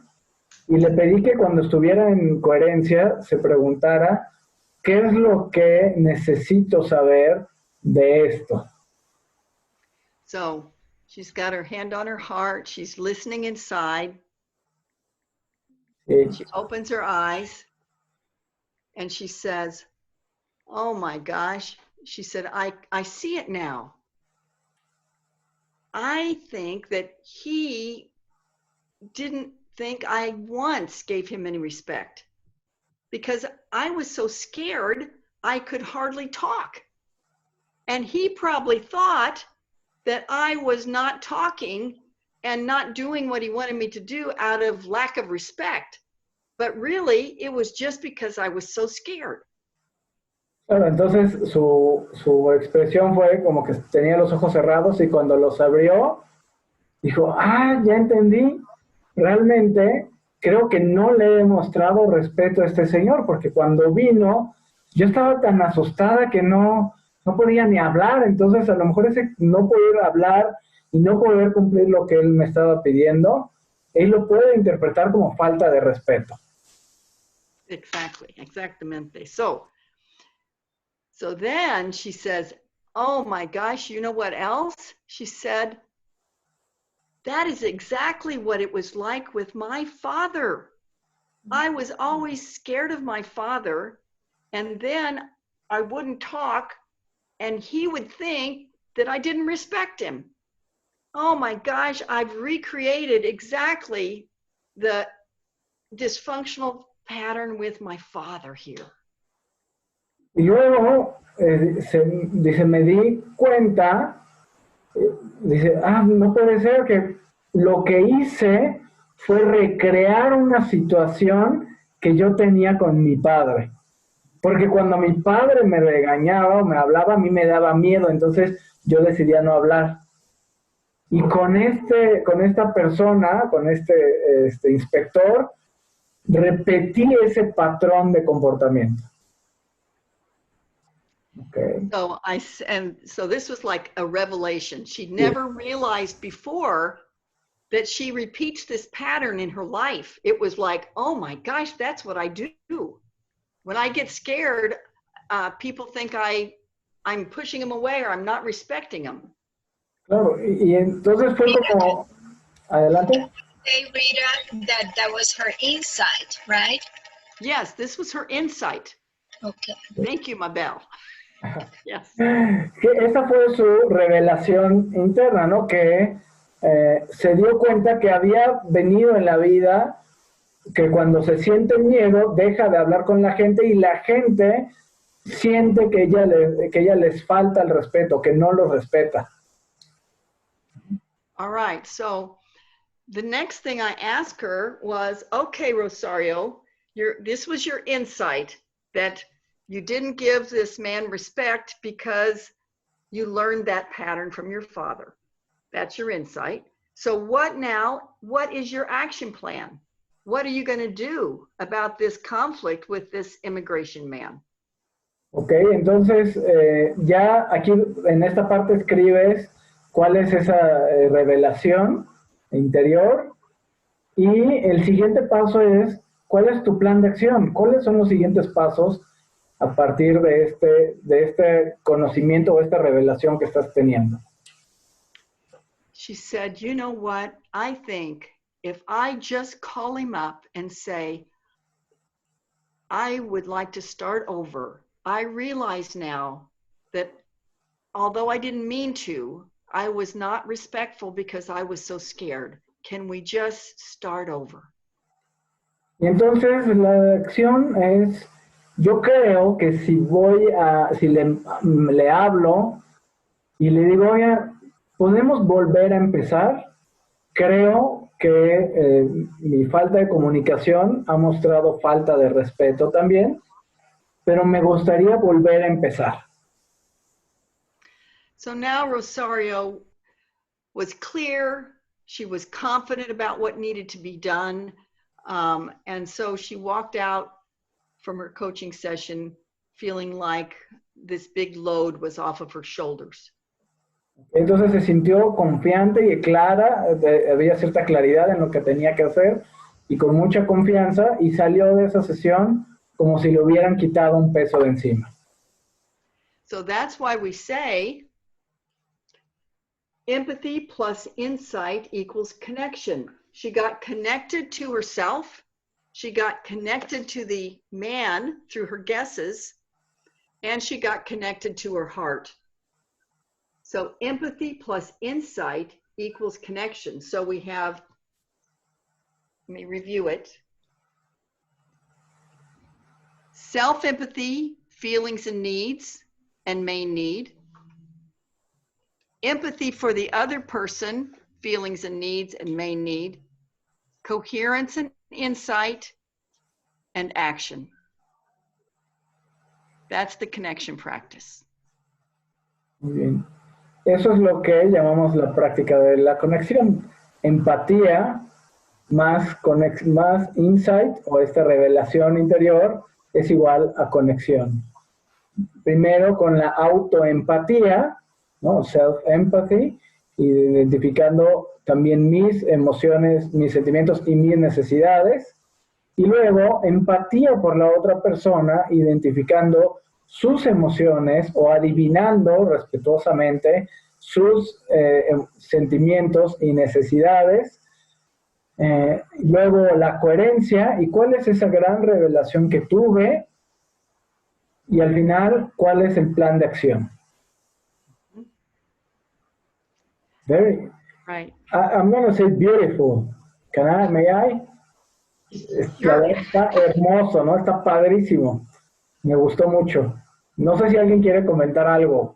y le pedí que cuando estuviera en coherencia se preguntara qué es lo que necesito saber de esto. So she's got her hand on her heart. She's listening inside. Sí. She opens her eyes and she says, oh my gosh. She said, I see it now. I think that he didn't think I once gave him any respect because I was so scared I could hardly talk. And he probably thought that I was not talking and not doing what he wanted me to do out of lack of respect. But really, it was just because I was so scared. Claro, entonces su expresión fue como que tenía los ojos cerrados y cuando los abrió, dijo, ya entendí, realmente creo que no le he mostrado respeto a este señor, porque cuando vino, yo estaba tan asustada que no podía ni hablar, entonces a lo mejor ese no poder hablar y no poder cumplir lo que él me estaba pidiendo, él lo puede interpretar como falta de respeto. Exactly, exactamente. So then she says, oh my gosh, you know what else? She said, that is exactly what it was like with my father. I was always scared of my father, and then I wouldn't talk, and he would think that I didn't respect him. Oh my gosh, I've recreated exactly the dysfunctional pattern with my father here. Y luego, dice, me di cuenta, dice, no puede ser que lo que hice fue recrear una situación que yo tenía con mi padre. Porque cuando mi padre me regañaba o me hablaba, a mí me daba miedo, entonces yo decidía no hablar. Y con esta persona, con este inspector, repetí ese patrón de comportamiento. Okay. So this was like a revelation. She'd never realized before that she repeats this pattern in her life. It was like, oh my gosh, that's what I do. When I get scared, people think I'm pushing them away or I'm not respecting them. Claro, y entonces fue como, adelante. Say, Rita, that was her insight, right? Yes, this was her insight. Okay. Thank you, Mabel. Yes. Que esa fue su revelación interna, ¿no? Que se dio cuenta que había venido en la vida, que cuando se siente miedo, deja de hablar con la gente y la gente siente que ella les falta el respeto, que no los respeta. All right, so the next thing I asked her was, okay, Rosario, this was your insight that you didn't give this man respect because you learned that pattern from your father. That's your insight. So what is your action plan? What are you going to do about this conflict with this immigration man? Ok, entonces ya aquí en esta parte escribes cuál es esa revelación interior y el siguiente paso es cuál es tu plan de acción, cuáles son los siguientes pasos a partir de este conocimiento o esta revelación que estás teniendo. She said, you know what? I think if I just call him up and say, I would like to start over. I realize now that although I didn't mean to, I was not respectful because I was so scared. Can we just start over? Y entonces la acción es, yo creo que si le hablo y le digo, oye, ¿podemos volver a empezar? Creo que mi falta de comunicación ha mostrado falta de respeto también, pero me gustaría volver a empezar. So now Rosario was clear. She was confident about what needed to be done. And so she walked out from her coaching session feeling like this big load was off of her shoulders. Entonces se sintió confiante y clara, había cierta claridad en lo que tenía que hacer y con mucha confianza, y salió de esa sesión como si le hubieran quitado un peso de encima. So that's why we say empathy plus insight equals connection. She got connected to herself. She got connected to the man through her guesses, and she got connected to her heart. So empathy plus insight equals connection. So we have, let me review it. Self-empathy, feelings and needs, and main need. Empathy for the other person, feelings and needs, and main need. Coherence and insight, and action. That's the connection practice. Muy bien. Eso es lo que llamamos la práctica de la conexión. Empatía más insight o esta revelación interior es igual a conexión. Primero con la autoempatía, ¿no? Self-empathy, identificando también mis emociones, mis sentimientos y mis necesidades. Y luego empatía por la otra persona, identificando sus emociones o adivinando respetuosamente sus sentimientos y necesidades. Luego la coherencia, y cuál es esa gran revelación que tuve, y al final, cuál es el plan de acción. Very. Right. I'm going to say beautiful. May I? La verdad está hermoso, ¿no? Está padrísimo. Me gustó mucho. No sé si alguien quiere comentar algo.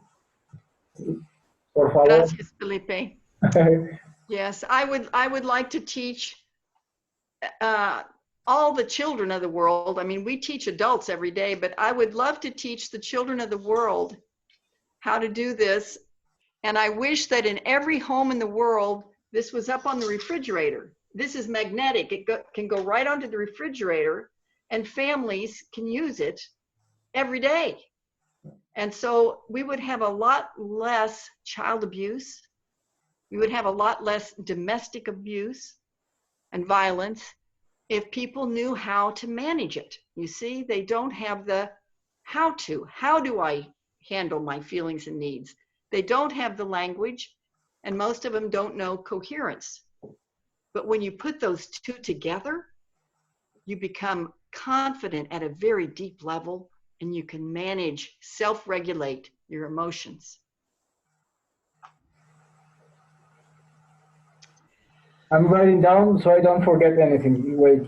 Por favor. Gracias, Felipe. Yes, I would like to teach all the children of the world. I mean, we teach adults every day, but I would love to teach the children of the world how to do this. And I wish that in every home in the world, this was up on the refrigerator. This is magnetic. It can go right onto the refrigerator, and families can use it every day. And so we would have a lot less child abuse. We would have a lot less domestic abuse and violence if people knew how to manage it. You see, they don't have the how to. How do I handle my feelings and needs? They don't have the language, and most of them don't know coherence. But when you put those two together, you become confident at a very deep level, and you can manage, self-regulate your emotions. I'm writing down so I don't forget anything. Wait.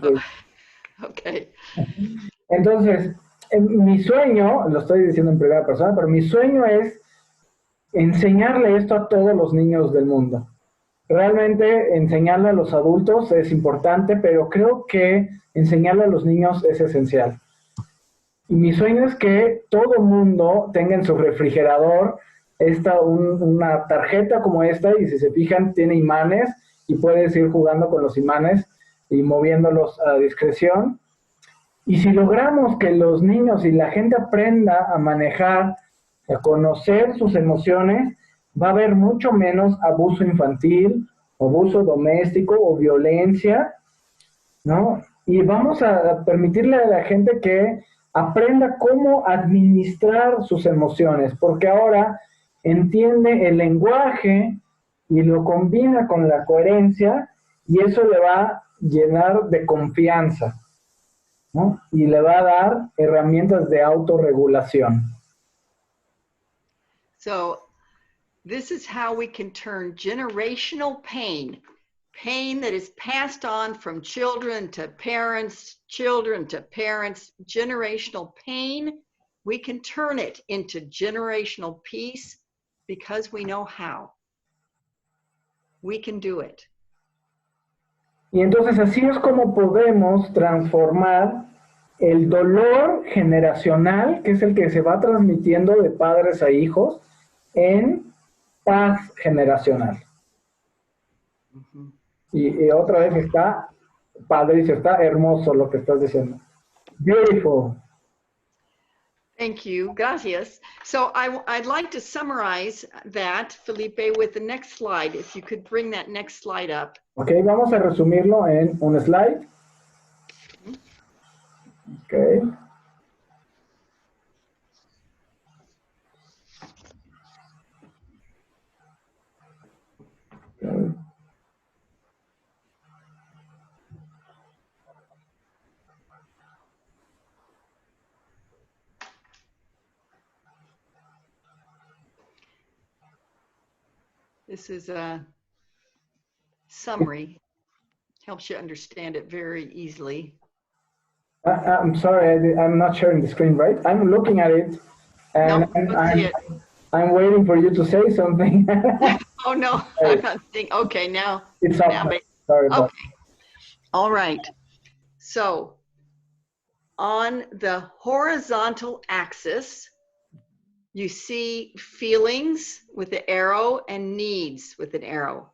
Okay. Entonces, mi sueño, lo estoy diciendo en primera persona, pero mi sueño es enseñarle esto a todos los niños del mundo. Realmente enseñarle a los adultos es importante, pero creo que enseñarle a los niños es esencial. Y mi sueño es que todo el mundo tenga en su refrigerador una tarjeta como esta, y si se fijan tiene imanes y puedes ir jugando con los imanes y moviéndolos a discreción. Y si logramos que los niños y la gente aprenda a manejar, a conocer sus emociones, va a haber mucho menos abuso infantil, abuso doméstico o violencia, ¿no? Y vamos a permitirle a la gente que aprenda cómo administrar sus emociones, porque ahora entiende el lenguaje y lo combina con la coherencia, y eso le va a llenar de confianza, ¿no? Y le va a dar herramientas de autorregulación. So this is how we can turn generational pain that is passed on from children to parents, generational pain, we can turn it into generational peace because we know how. We can do it. Y entonces así es como podemos transformar el dolor generacional, que es el que se va transmitiendo de padres a hijos, en paz generacional. Y otra vez está padrísimo, está hermoso lo que estás diciendo. Beautiful. Thank you, gracias. So I'd like to summarize that, Felipe, with the next slide. If you could bring that next slide up. Ok, vamos a resumirlo en un slide. Ok. This is a summary. Helps you understand it very easily. I'm sorry, I'm not sharing the screen, right? I'm looking at it, and No, I'm waiting for you to say something. Oh, no, I'm not seeing. Okay, now. It's up. Now, Sorry about okay. All right. So on the horizontal axis, you see feelings with the arrow and needs with an arrow.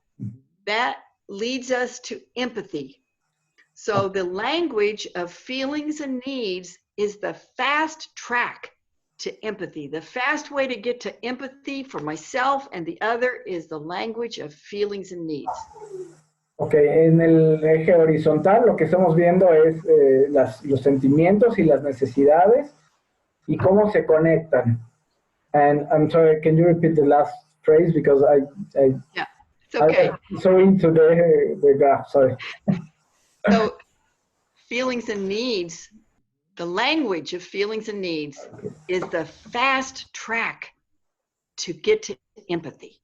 That leads us to empathy. So the language of feelings and needs is the fast track to empathy. The fast way to get to empathy for myself and the other is the language of feelings and needs. Ok, en el eje horizontal lo que estamos viendo es los sentimientos y las necesidades y cómo se conectan. And I'm sorry, can you repeat the last phrase because yeah, it's okay. I'm so into the graph, sorry. So feelings and needs, the language of feelings and needs is the fast track to get to empathy.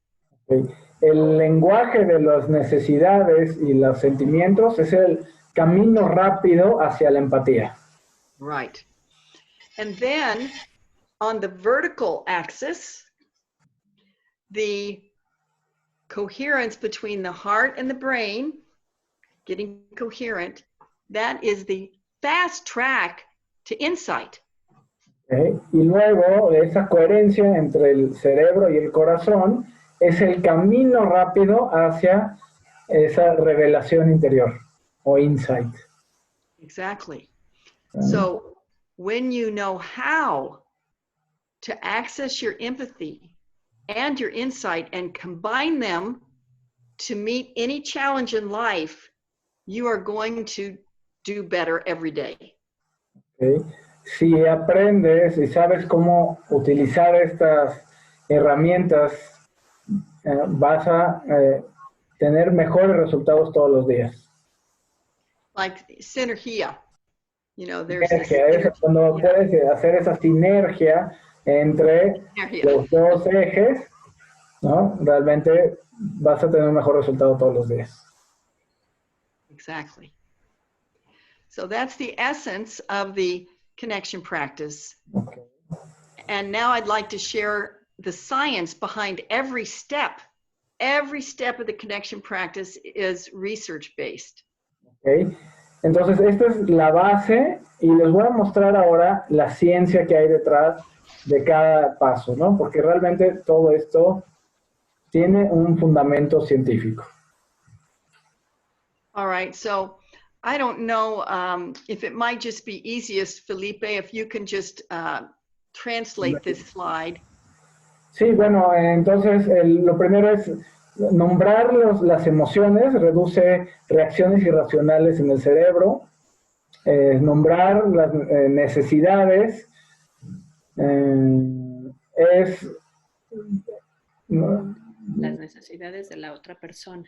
Okay. El lenguaje de las necesidades y los sentimientos es el camino rápido hacia la empatía. Right. And then on the vertical axis, the coherence between the heart and the brain, getting coherent, that is the fast track to insight. Okay. Y luego esa coherencia entre el cerebro y el corazón es el camino rápido hacia esa revelación interior o insight. Exactly. So when you know how to access your empathy and your insight and combine them to meet any challenge in life, you are going to do better every day. Okay. Si aprendes y sabes cómo utilizar estas herramientas, vas a tener mejores resultados todos los días. Like sinergia, you know, there's sinergia, es cuando puedes hacer esa sinergia entre los dos ejes, ¿no? Realmente vas a tener un mejor resultado todos los días. Exactly. So that's the essence of the connection practice. Okay. And now I'd like to share the science behind every step. Every step of the connection practice is research-based. Okay. Entonces, esta es la base y les voy a mostrar ahora la ciencia que hay detrás de cada paso, ¿no? Porque realmente todo esto tiene un fundamento científico. All right, so I don't know if it might just be easiest, Felipe, if you can just translate this slide. Sí, bueno, entonces lo primero es nombrar las emociones, reduce reacciones irracionales en el cerebro, nombrar las necesidades, las necesidades de la otra persona.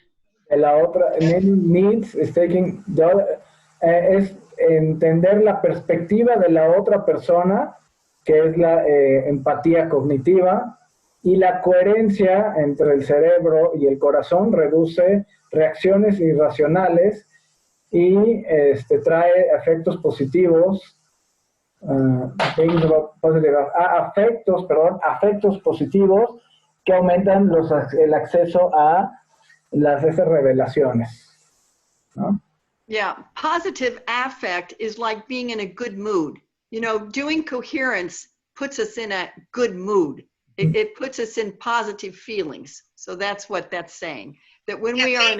de la otra, needs is taking the other, es entender la perspectiva de la otra persona, que es la empatía cognitiva, y la coherencia entre el cerebro y el corazón reduce reacciones irracionales y trae efectos positivos, afectos positivos que aumentan el acceso a esas revelaciones, ¿no? Yeah, positive affect is like being in a good mood. You know, doing coherence puts us in a good mood. It puts us in positive feelings. So that's what that's saying. That when we are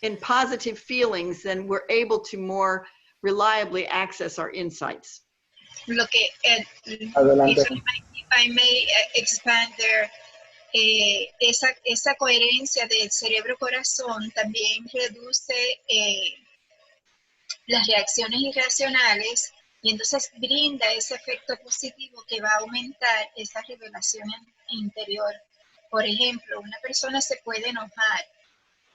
in positive feelings, then we're able to more reliably access our insights. Lo que, if I may expand there, esa coherencia del cerebro-corazón también reduce las reacciones irracionales y entonces brinda ese efecto positivo que va a aumentar esa revelación interior. Por ejemplo, una persona se puede enojar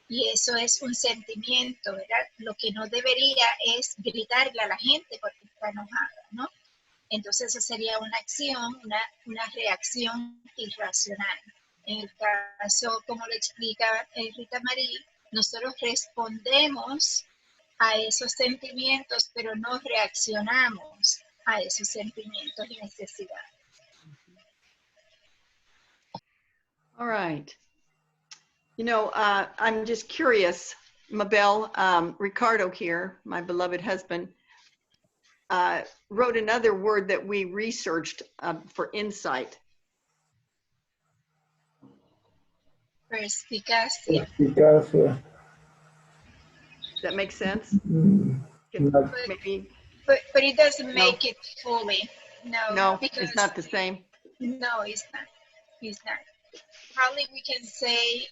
y eso es un sentimiento, ¿verdad? Lo que no debería es gritarle a la gente porque está enojada, ¿no? Entonces eso sería una acción, una reacción irracional. En el caso, como lo explica Rita Marie, nosotros respondemos a esos sentimientos, pero no reaccionamos a esos sentimientos y necesidades. All right. You know, I'm just curious, Mabel, Ricardo here, my beloved husband, wrote another word that we researched for insight. Perspicacia. That makes sense? Maybe. But it doesn't make it fully. No, it's not the same. No, it's not. It's not. Probably we can say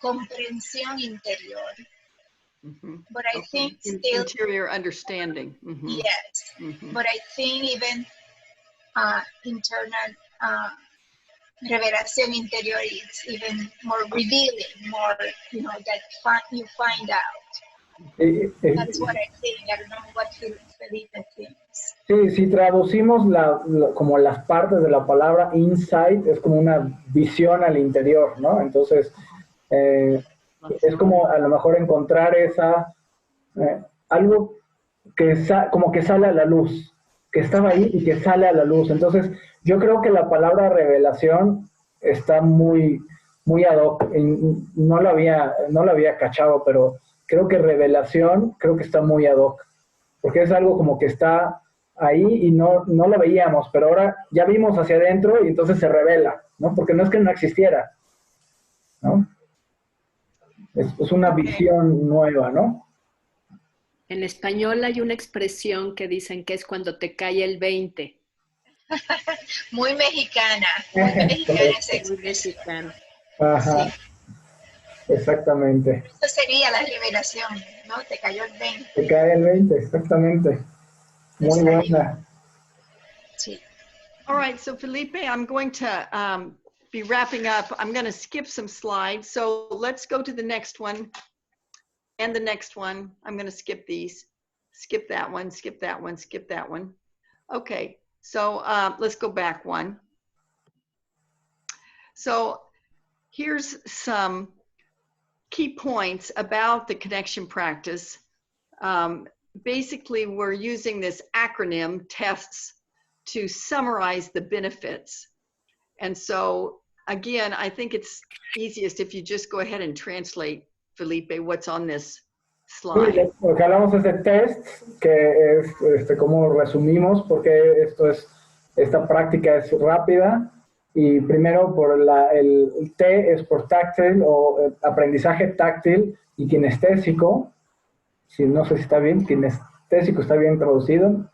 comprensión interior. But I think still interior understanding. Yes. But I think even internal revelación interior is even more revealing, more, you know, that you find out. That's what I think. I don't know what Felipe thinks. Sí, si traducimos como las partes de la palabra insight, es como una visión al interior, ¿no? Entonces, es como a lo mejor encontrar algo que como que sale a la luz, que estaba ahí y que sale a la luz. Entonces, yo creo que la palabra revelación está muy, muy ad hoc. No la había cachado, pero creo que revelación, creo que está muy ad hoc. Porque es algo como que está ahí y no lo veíamos, pero ahora ya vimos hacia adentro y entonces se revela, ¿no? Porque no es que no existiera, ¿no? Es una visión nueva, ¿no? En español hay una expresión que dicen que es cuando te cae el 20. Muy mexicana. Muy mexicana esa expresión. Ajá. Sí. Exactamente. Eso sería la revelación, ¿no? Te cayó el 20. Te cae el 20, exactamente. Muy buena. Sí. All right, so Felipe, I'm going to be wrapping up. I'm going to skip some slides. So let's go to the next one and the next one. I'm going to skip these. Skip that one, skip that one, skip that one. Okay, so let's go back one. So here's some key points about the connection practice. Basically, we're using this acronym, TESTS, to summarize the benefits. And so, again, I think it's easiest if you just go ahead and translate, Felipe, what's on this slide. Sí, lo que hablamos es de tests, que es como resumimos, porque esta práctica es rápida. Y primero, el T es por táctil o aprendizaje táctil y kinestésico. No sé si está bien, kinestésico está bien traducido.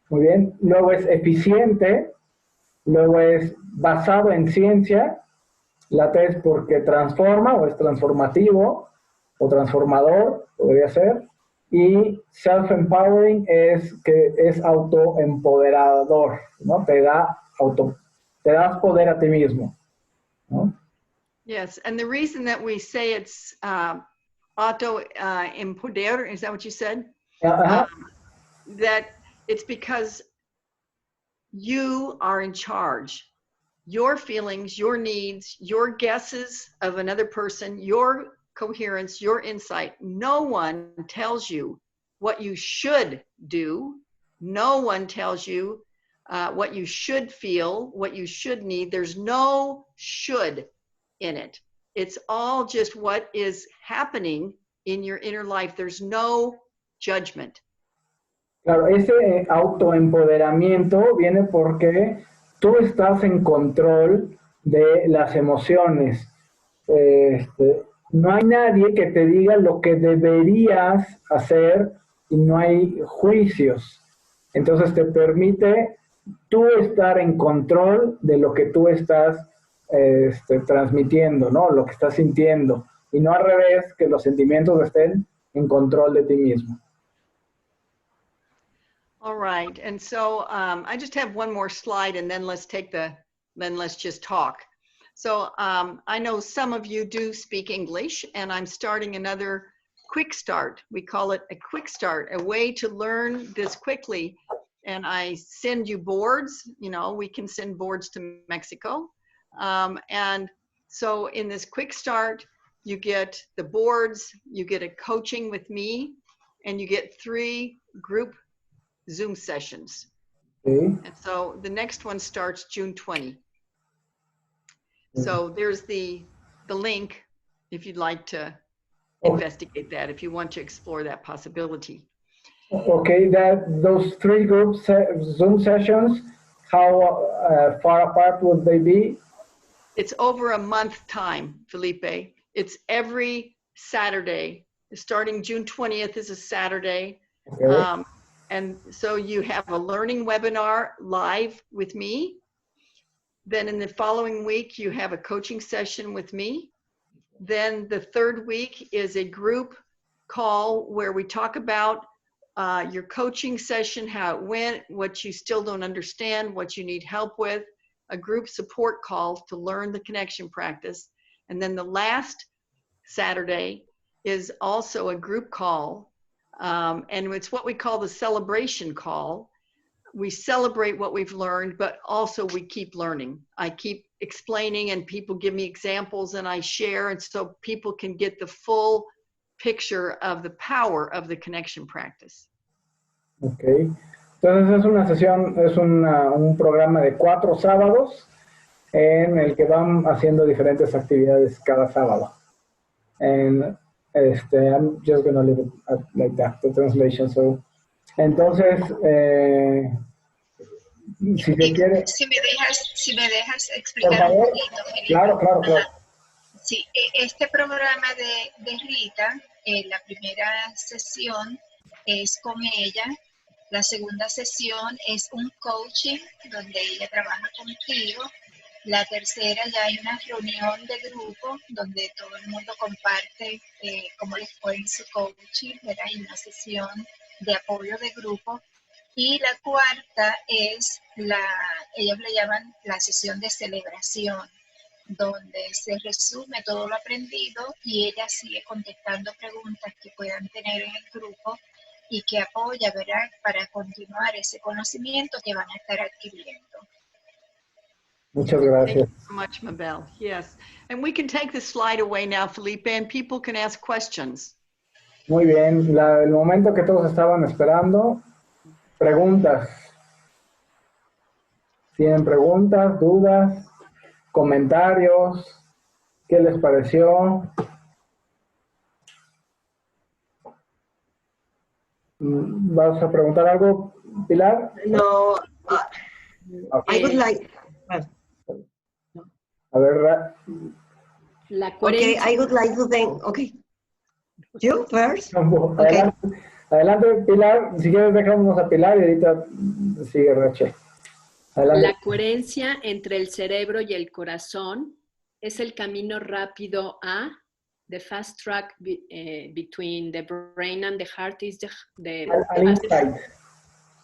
Muy bien. Luego es eficiente. Luego es basado en ciencia. La T es porque transforma o es transformativo o transformador, podría ser. Y self-empowering es que es autoempoderador, ¿no? Te das poder a ti mismo, ¿no? Yes, and the reason that we say it's auto empoder, is that what you said? That it's because you are in charge. Your feelings, your needs, your guesses of another person, your coherence, your insight. No one tells you what you should do. No one tells you what you should feel, what you should need. There's no should in it. It's all just what is happening in your inner life. There's no judgment. Claro, ese autoempoderamiento viene porque tú estás en control de las emociones. No hay nadie que te diga lo que deberías hacer y no hay juicios. Entonces te permite tú estar en control de lo que tú estás transmitiendo, ¿no? Lo que estás sintiendo. Y no al revés, que los sentimientos estén en control de ti mismo. All right, and so I just have one more slide, and then let's just talk. So I know some of you do speak English, and I'm starting another quick start. We call it a quick start, a way to learn this quickly. And I send you boards. You know, we can send boards to Mexico. And so in this quick start, you get the boards, you get a coaching with me, and you get 3 group Zoom sessions. Okay. And so the next one starts June 20. So there's the link if you'd like to investigate that, if you want to explore that possibility. Okay, those 3 group Zoom sessions, how far apart would they be? It's over a month time, Felipe. It's every Saturday. Starting June 20th is a Saturday. Okay. And so you have a learning webinar live with me. Then in the following week, you have a coaching session with me. Then the 3rd week is a group call where we talk about your coaching session, how it went, what you still don't understand, what you need help with, a group support call to learn the connection practice. And then the last Saturday is also a group call. And it's what we call the celebration call. We celebrate what we've learned, but also we keep learning. I keep explaining and people give me examples and I share, and so people can get the full picture of the power of the connection practice. Okay. Entonces es una sesión, es un programa de 4 sábados en el que van haciendo diferentes actividades cada sábado. And I'm just going to leave it like that, the translation. So, entonces, si te quiere... Si me dejas explicar por favor. un poquito. Claro. Sí, este programa de Rita, la primera sesión es con ella, la segunda sesión es un coaching donde ella trabaja contigo, la tercera ya hay una reunión de grupo donde todo el mundo comparte cómo les fue en su coaching, ¿verdad? Y una sesión de apoyo de grupo. Y la cuarta es ellos le llaman la sesión de celebración, donde se resume todo lo aprendido y ella sigue contestando preguntas que puedan tener en el grupo y que apoya, ¿verdad?, para continuar ese conocimiento que van a estar adquiriendo. Muchas gracias. Thank you so much, Mabel. Yes. And we can take the slide away now, Felipe, and people can ask questions. Muy bien. El momento que todos estaban esperando. Preguntas. ¿Tienen preguntas, dudas, comentarios? ¿Qué les pareció? ¿Vas a preguntar algo, Pilar? No, Okay. I would like... A ver, La coherencia. Okay, I would like to thank... Okay. You first? Adelante, Pilar. Si quieres, dejamos a Pilar y ahorita sigue Rachel. Adelante. La coherencia entre el cerebro y el corazón es el camino rápido a the fast track between the brain and the heart is the Al insight.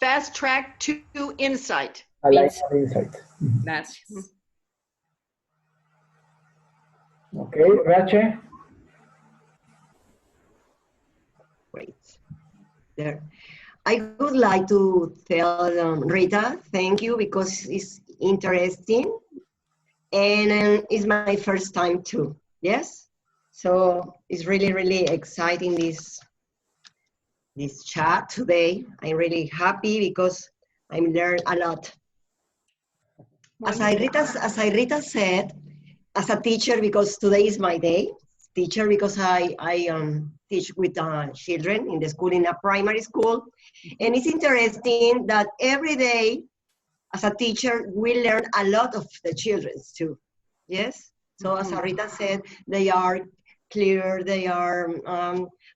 Fast track to insight. Al insight. Gracias. Okay, Rache. Great. There. I would like to tell Rita, thank you, because it's interesting. And it's my first time too, yes? So it's really, really exciting, this chat today. I'm really happy because I learned a lot. As Rita said, as a teacher, because today is my day, teacher because I teach with children in the school, in a primary school. And it's interesting that every day, as a teacher, we learn a lot of the children too, yes? So as Rita said, they are clear, they are,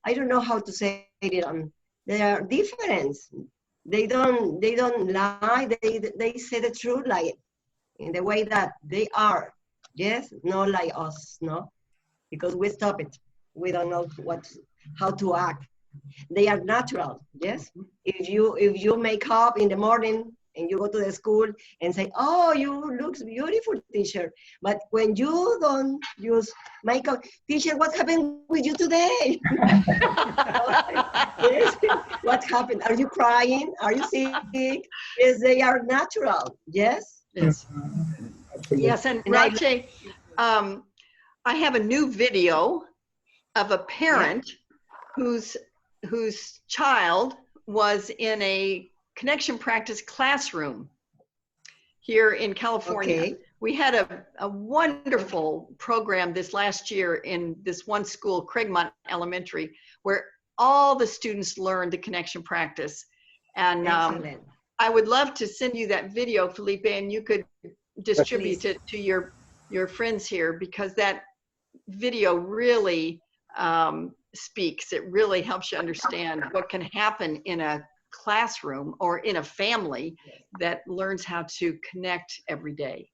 I don't know how to say it, they are different. They don't lie, they say the truth like in the way that they are, yes? Not like us, no? Because we stop it. We don't know how to act. They are natural, yes? If you make up in the morning and you go to the school and say, oh, you look beautiful, teacher. But when you don't use makeup, teacher, what happened with you today? Yes. What happened? Are you crying? Are you sick? Yes, they are natural, yes? Yes. Yes, and Rache, I have a new video of a parent whose child was in a connection practice classroom here in California. Okay. We had a wonderful program this last year in this one school, Craigmont Elementary, where all the students learned the connection practice. And I would love to send you that video, Felipe, and you could distribute it to your friends here, because that video really speaks. It really helps you understand what can happen in a classroom or in a family that learns how to connect every day.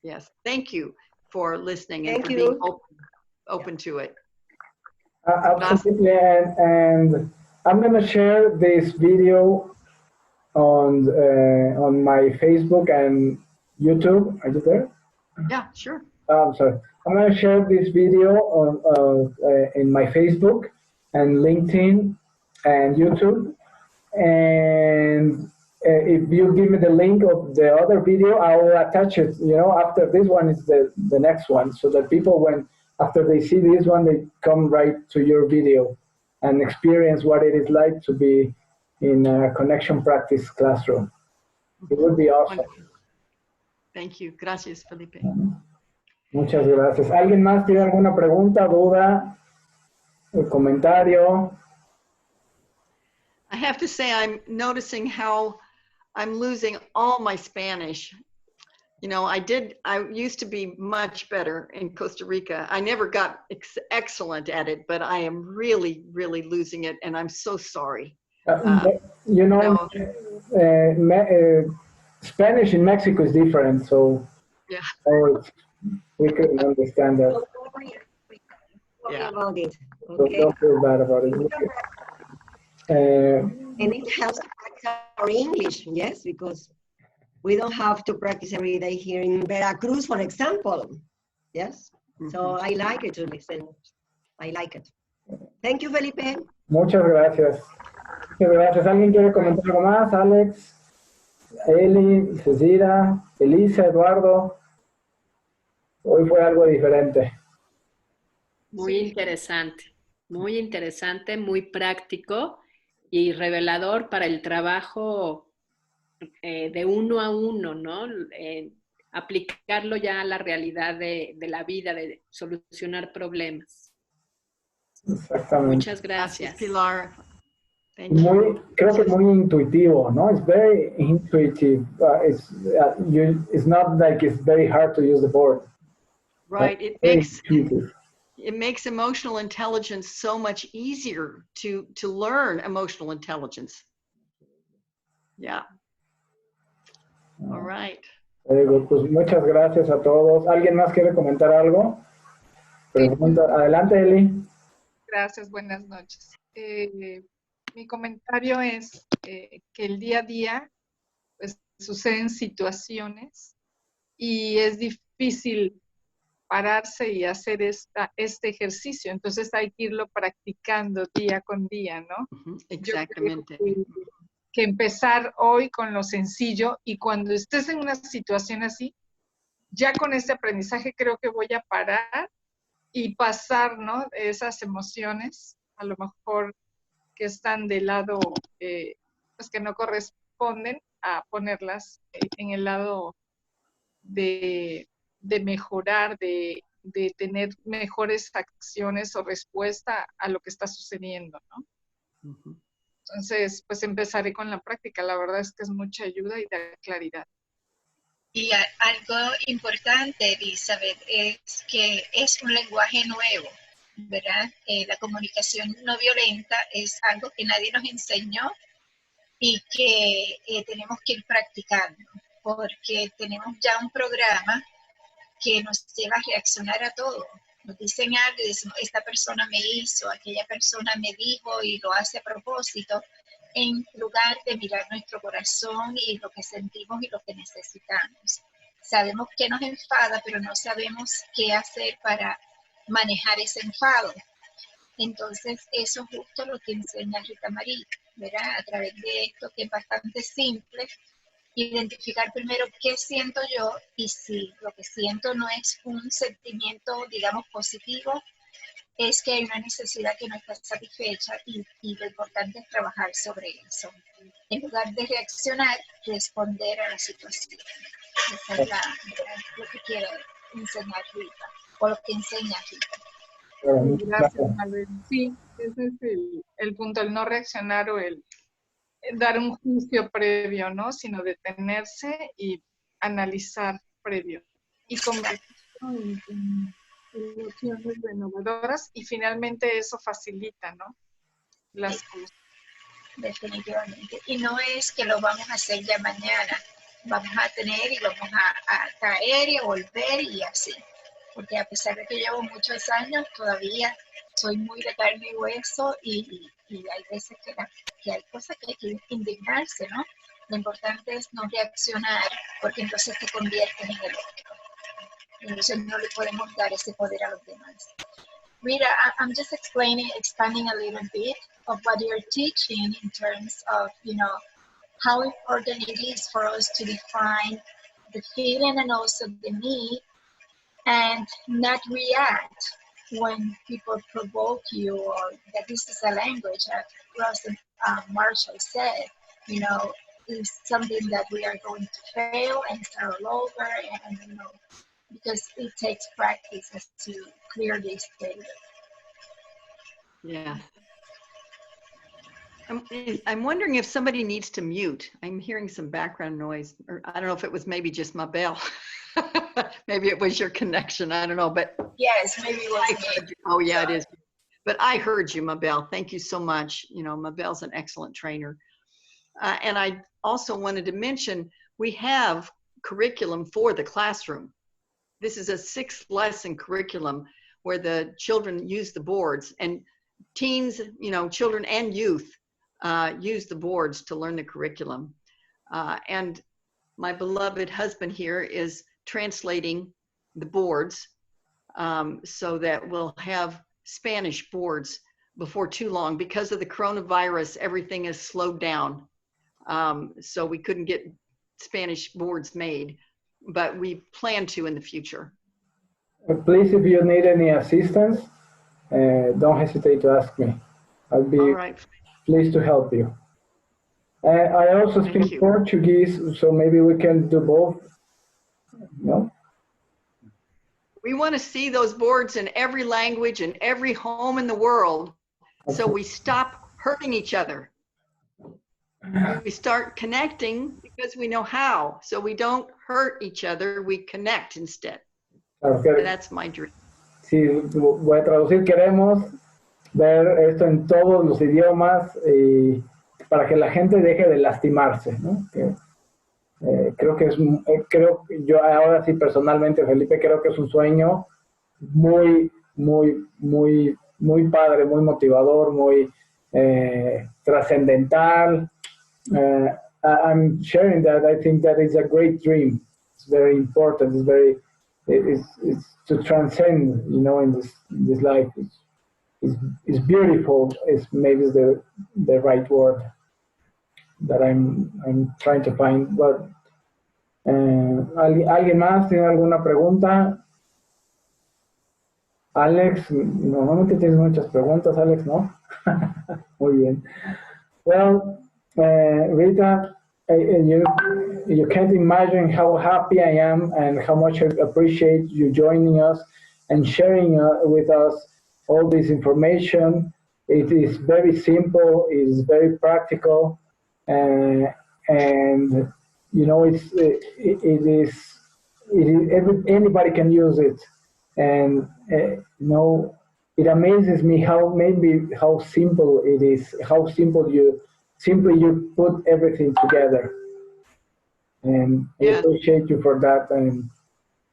Yes, thank you for listening and for being open to it. Absolutely, and I'm going to share this video on my Facebook and YouTube. Are you there? Yeah, sure. I'm sorry. I'm going to share this video on in my Facebook and LinkedIn and YouTube. And if you give me the link of the other video, I will attach it. You know, after this one is the next one, so that people, after they see this one, they come right to your video and experience what it is like to be in a connection practice classroom. It would be awesome. Thank you. Gracias, Felipe. Muchas gracias. ¿Alguien más tiene alguna pregunta, duda, comentario? I have to say, I'm noticing how I'm losing all my Spanish. You know, I used to be much better in Costa Rica. I never got excellent at it, but I am really, really losing it, and I'm so sorry. Spanish in Mexico is different, so yeah. We couldn't understand that. Don't worry about it. So Okay. don't feel bad about it. And it helps to practice our English, yes, because we don't have to practice every day here in Veracruz, for example. Yes. So I like it to listen. I like it. Thank you, Felipe. Muchas gracias. Muchas gracias. ¿Alguien quiere comentar algo más? Alex, Eli, Cecilia, Elisa, Eduardo. Hoy fue algo diferente. Muy interesante, muy práctico y revelador para el trabajo de uno a uno, ¿no? Aplicarlo ya a la realidad de la vida, de solucionar problemas. Exactamente. Muchas gracias. Pilar. Thank you. Creo que es muy intuitivo, ¿no? It's very intuitive. It's not like it's very hard to use the board. Right. It makes emotional intelligence so much easier to learn emotional intelligence. Yeah. All right. Pues muchas gracias a todos. ¿Alguien más quiere comentar algo? Pregunta. Adelante, Eli. Gracias, buenas noches. Mi comentario es que el día a día pues, suceden situaciones y es difícil pararse y hacer este ejercicio. Entonces hay que irlo practicando día con día, ¿no? Exactamente. Que empezar hoy con lo sencillo, y cuando estés en una situación así, ya con este aprendizaje creo que voy a parar y pasar, ¿no? Esas emociones, a lo mejor que están del lado, pues que no corresponden, a ponerlas en el lado de mejorar, de tener mejores acciones o respuesta a lo que está sucediendo, ¿no? Entonces, pues empezaré con la práctica. La verdad es que es mucha ayuda y da claridad. Y algo importante, Elizabeth, es que es un lenguaje nuevo, ¿verdad? La comunicación no violenta es algo que nadie nos enseñó y que tenemos que ir practicando, porque tenemos ya un programa que nos lleva a reaccionar a todo. Nos dicen algo y decimos, esta persona me hizo, aquella persona me dijo y lo hace a propósito, en lugar de mirar nuestro corazón y lo que sentimos y lo que necesitamos. Sabemos que nos enfada, pero no sabemos qué hacer para manejar ese enfado. Entonces, eso es justo lo que enseña Rita María, ¿verdad? A través de esto, que es bastante simple, identificar primero qué siento yo, y si lo que siento no es un sentimiento, digamos, positivo, es que hay una necesidad que no está satisfecha, y lo importante es trabajar sobre eso. En lugar de reaccionar, responder a la situación. Esa es lo que quiere enseñar Rita, o lo que enseña Rita. Gracias, Manuel. Sí, ese es el punto, el no reaccionar o el dar un juicio previo, ¿no? Sino detenerse y analizar previo. Y convertirlo en emociones renovadoras, y finalmente eso facilita, ¿no? Las cosas. Definitivamente. Y no es que lo vamos a hacer ya mañana. Vamos a tener y vamos a caer y a volver y así. Porque a pesar de que llevo muchos años, todavía soy muy de carne y hueso, y hay veces que hay cosas que hay que indignarse, ¿no? Lo importante es no reaccionar, porque entonces te conviertes en el otro. Entonces no le podemos dar ese poder a los demás. Rita, I'm just expanding a little bit of what you're teaching in terms of, how important it is for us to define the feeling and also the need, and not react when people provoke you, or that this is a language, as Ross and Marshall said, is something that we are going to fail and start all over, and because it takes practice to clear this data. Yeah. I'm wondering if somebody needs to mute. I'm hearing some background noise, or I don't know if it was maybe just my bell. Maybe it was your connection. I don't know, but yes, maybe it was me. Oh yeah, it is. But I heard you, Mabel. Thank you so much. Mabel's an excellent trainer. And I also wanted to mention, we have curriculum for the classroom. This is a 6-lesson curriculum where the children use the boards, and teens, children and youth use the boards to learn the curriculum. And my beloved husband here is translating the boards so that we'll have Spanish boards before too long. Because of the coronavirus, everything is slowed down. So we couldn't get Spanish boards made, but we plan to in the future. Please, if you need any assistance, don't hesitate to ask me. I'll be pleased to help you. I also speak Portuguese, so maybe we can do both. No? We want to see those boards in every language and every home in the world, so we stop hurting each other. We start connecting because we know how, so we don't hurt each other, we connect instead. Okay. That's my dream. Sí, voy a traducir. Queremos ver esto en todos los idiomas y para que la gente deje de lastimarse, ¿no? Creo que yo ahora sí personalmente, Felipe, creo que es un sueño muy, muy, muy, muy padre, muy motivador, muy trascendental. I'm sharing that. I think that is a great dream. It's very important. It's very it's to transcend, you know, in this life. It's beautiful. Is maybe the right word that I'm trying to find. But ¿alguien más tiene alguna pregunta? Alex, normalmente tienes muchas preguntas, Alex, ¿no? Muy bien. Well, Rita, you can't imagine how happy I am and how much I appreciate you joining us and sharing with us all this information. It is very simple, it is very practical, and you know, anybody can use it. And you know, it amazes me how simple it is, how simply you put everything together. And I appreciate you for that.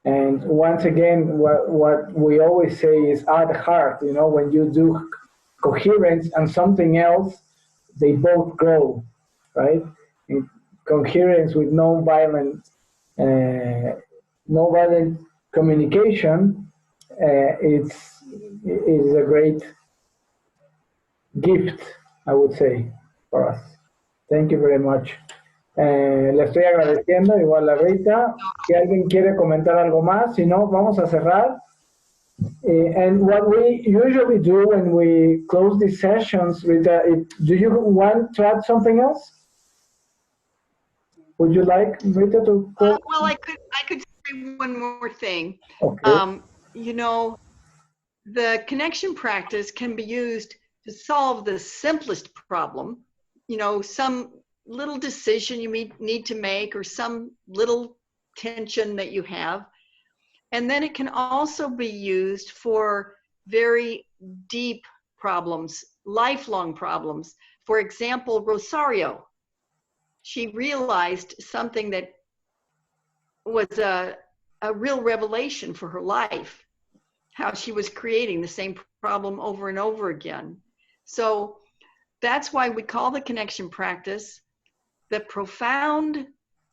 And once again, what we always say is at heart, you know, when you do coherence and something else, they both grow, right? In coherence with nonviolent communication, it is a great gift, I would say, for us. Thank you very much. Le estoy agradeciendo igual a Rita. Si alguien quiere comentar algo más, si no, vamos a cerrar. And what we usually do when we close these sessions, Rita, do you want to add something else? Would you like, Rita, to? Well, I could say one more thing. Okay. You know, the connection practice can be used to solve the simplest problem. You know, some little decision you need to make or some little tension that you have. And then it can also be used for very deep problems, lifelong problems. For example, Rosario, she realized something that was a real revelation for her life, how she was creating the same problem over and over again. So that's why we call the connection practice the profound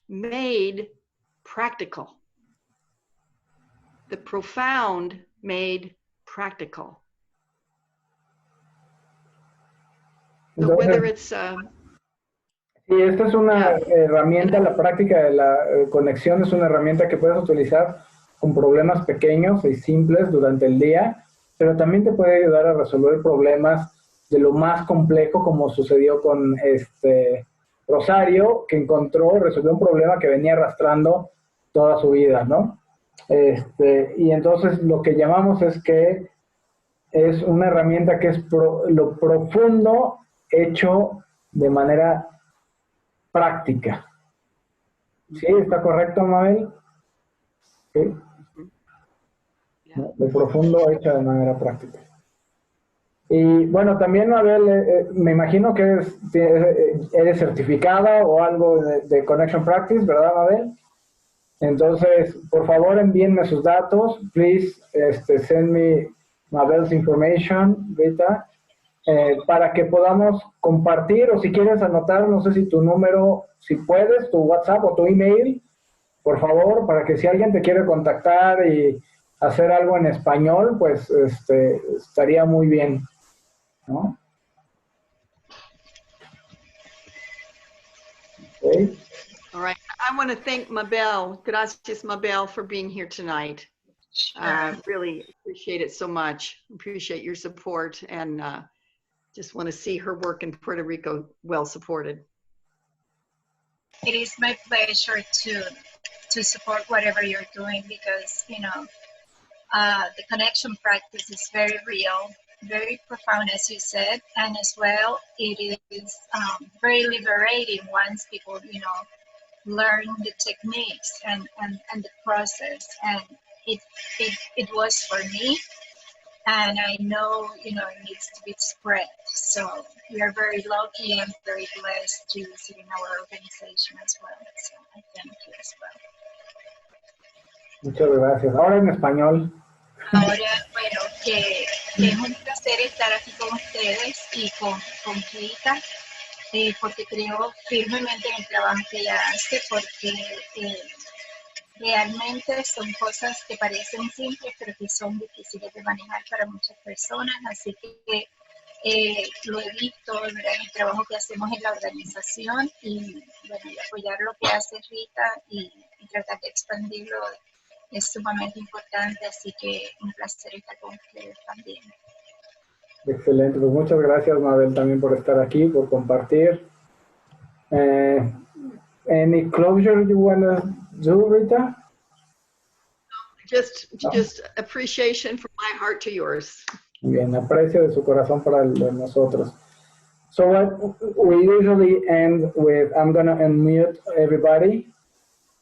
made practical. The profound made practical. So whether it's sí, esta es una herramienta, la práctica de la conexión es una herramienta que puedes utilizar con problemas pequeños y simples durante el día, pero también te puede ayudar a resolver problemas de lo más complejo, como sucedió con Rosario, que resolvió un problema que venía arrastrando toda su vida, ¿no? Y entonces lo que llamamos es que es una herramienta que es lo profundo hecho de manera práctica. ¿Sí? ¿Está correcto, Mabel? ¿Sí? Lo profundo hecho de manera práctica. Y bueno, también, Mabel, me imagino que eres certificada o algo de Connection Practice, ¿verdad, Mabel? Entonces, por favor, envíenme sus datos. Please send me Mabel's information, Rita, para que podamos compartir, o si quieres anotar, no sé si tu número, si puedes, tu WhatsApp o tu email, por favor, para que si alguien te quiere contactar y hacer algo en español, pues estaría muy bien, ¿no? Okay. All right. I want to thank Mabel. Gracias, Mabel, for being here tonight. Really appreciate it so much. Appreciate your support, and just want to see her work in Puerto Rico well supported. It is my pleasure to support whatever you're doing, because, you know, the connection practice is very real, very profound, as you said, and as well, it is very liberating once people, you know, learn the techniques and the process. And it was for me, and I know, you know, it needs to be spread. So we are very lucky and very blessed to use it in our organization as well. So I thank you as well. Muchas gracias. Ahora en español. Ahora, bueno, que es un placer estar aquí con ustedes y con Rita, porque creo firmemente en el trabajo que ella hace, porque realmente son cosas que parecen simples, pero que son difíciles de manejar para muchas personas, así que lo he visto, ¿verdad?, en el trabajo que hacemos en la organización y, bueno, y apoyar lo que hace Rita y tratar de expandirlo es sumamente importante, así que un placer estar con ustedes también. Excelente, pues muchas gracias, Mabel, también por estar aquí, por compartir. Any closure you want to do, Rita? Just appreciation from my heart to yours. Bien, aprecio de su corazón para el de nosotros. So what we usually end with, I'm going to unmute everybody,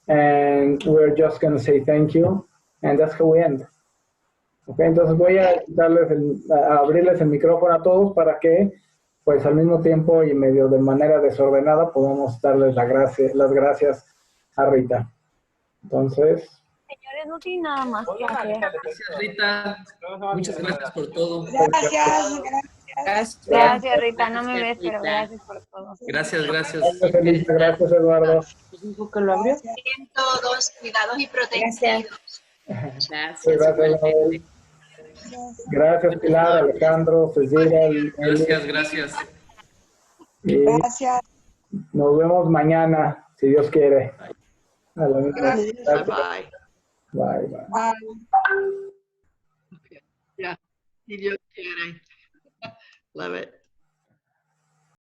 and we're just going to say thank you, and that's how we end. Okay, entonces voy a abrirles el micrófono a todos para que, pues al mismo tiempo y medio de manera desordenada, podamos darles las gracias a Rita. Entonces... Señores, no tiene nada más que hacer. Gracias, Rita. Muchas gracias por todo. Gracias, Rita. No me ves, pero gracias por todo. Gracias. Gracias, Elisa. Gracias, Eduardo. ¿Que lo abrió? Bien todos, cuidados y protegidos. Gracias. Gracias, Pilar, Alejandro, Cecilia. Gracias. Gracias. Nos vemos mañana, si Dios quiere. A la misma. Bye. Bye. Okay. Yeah, si Dios quiere. Love it.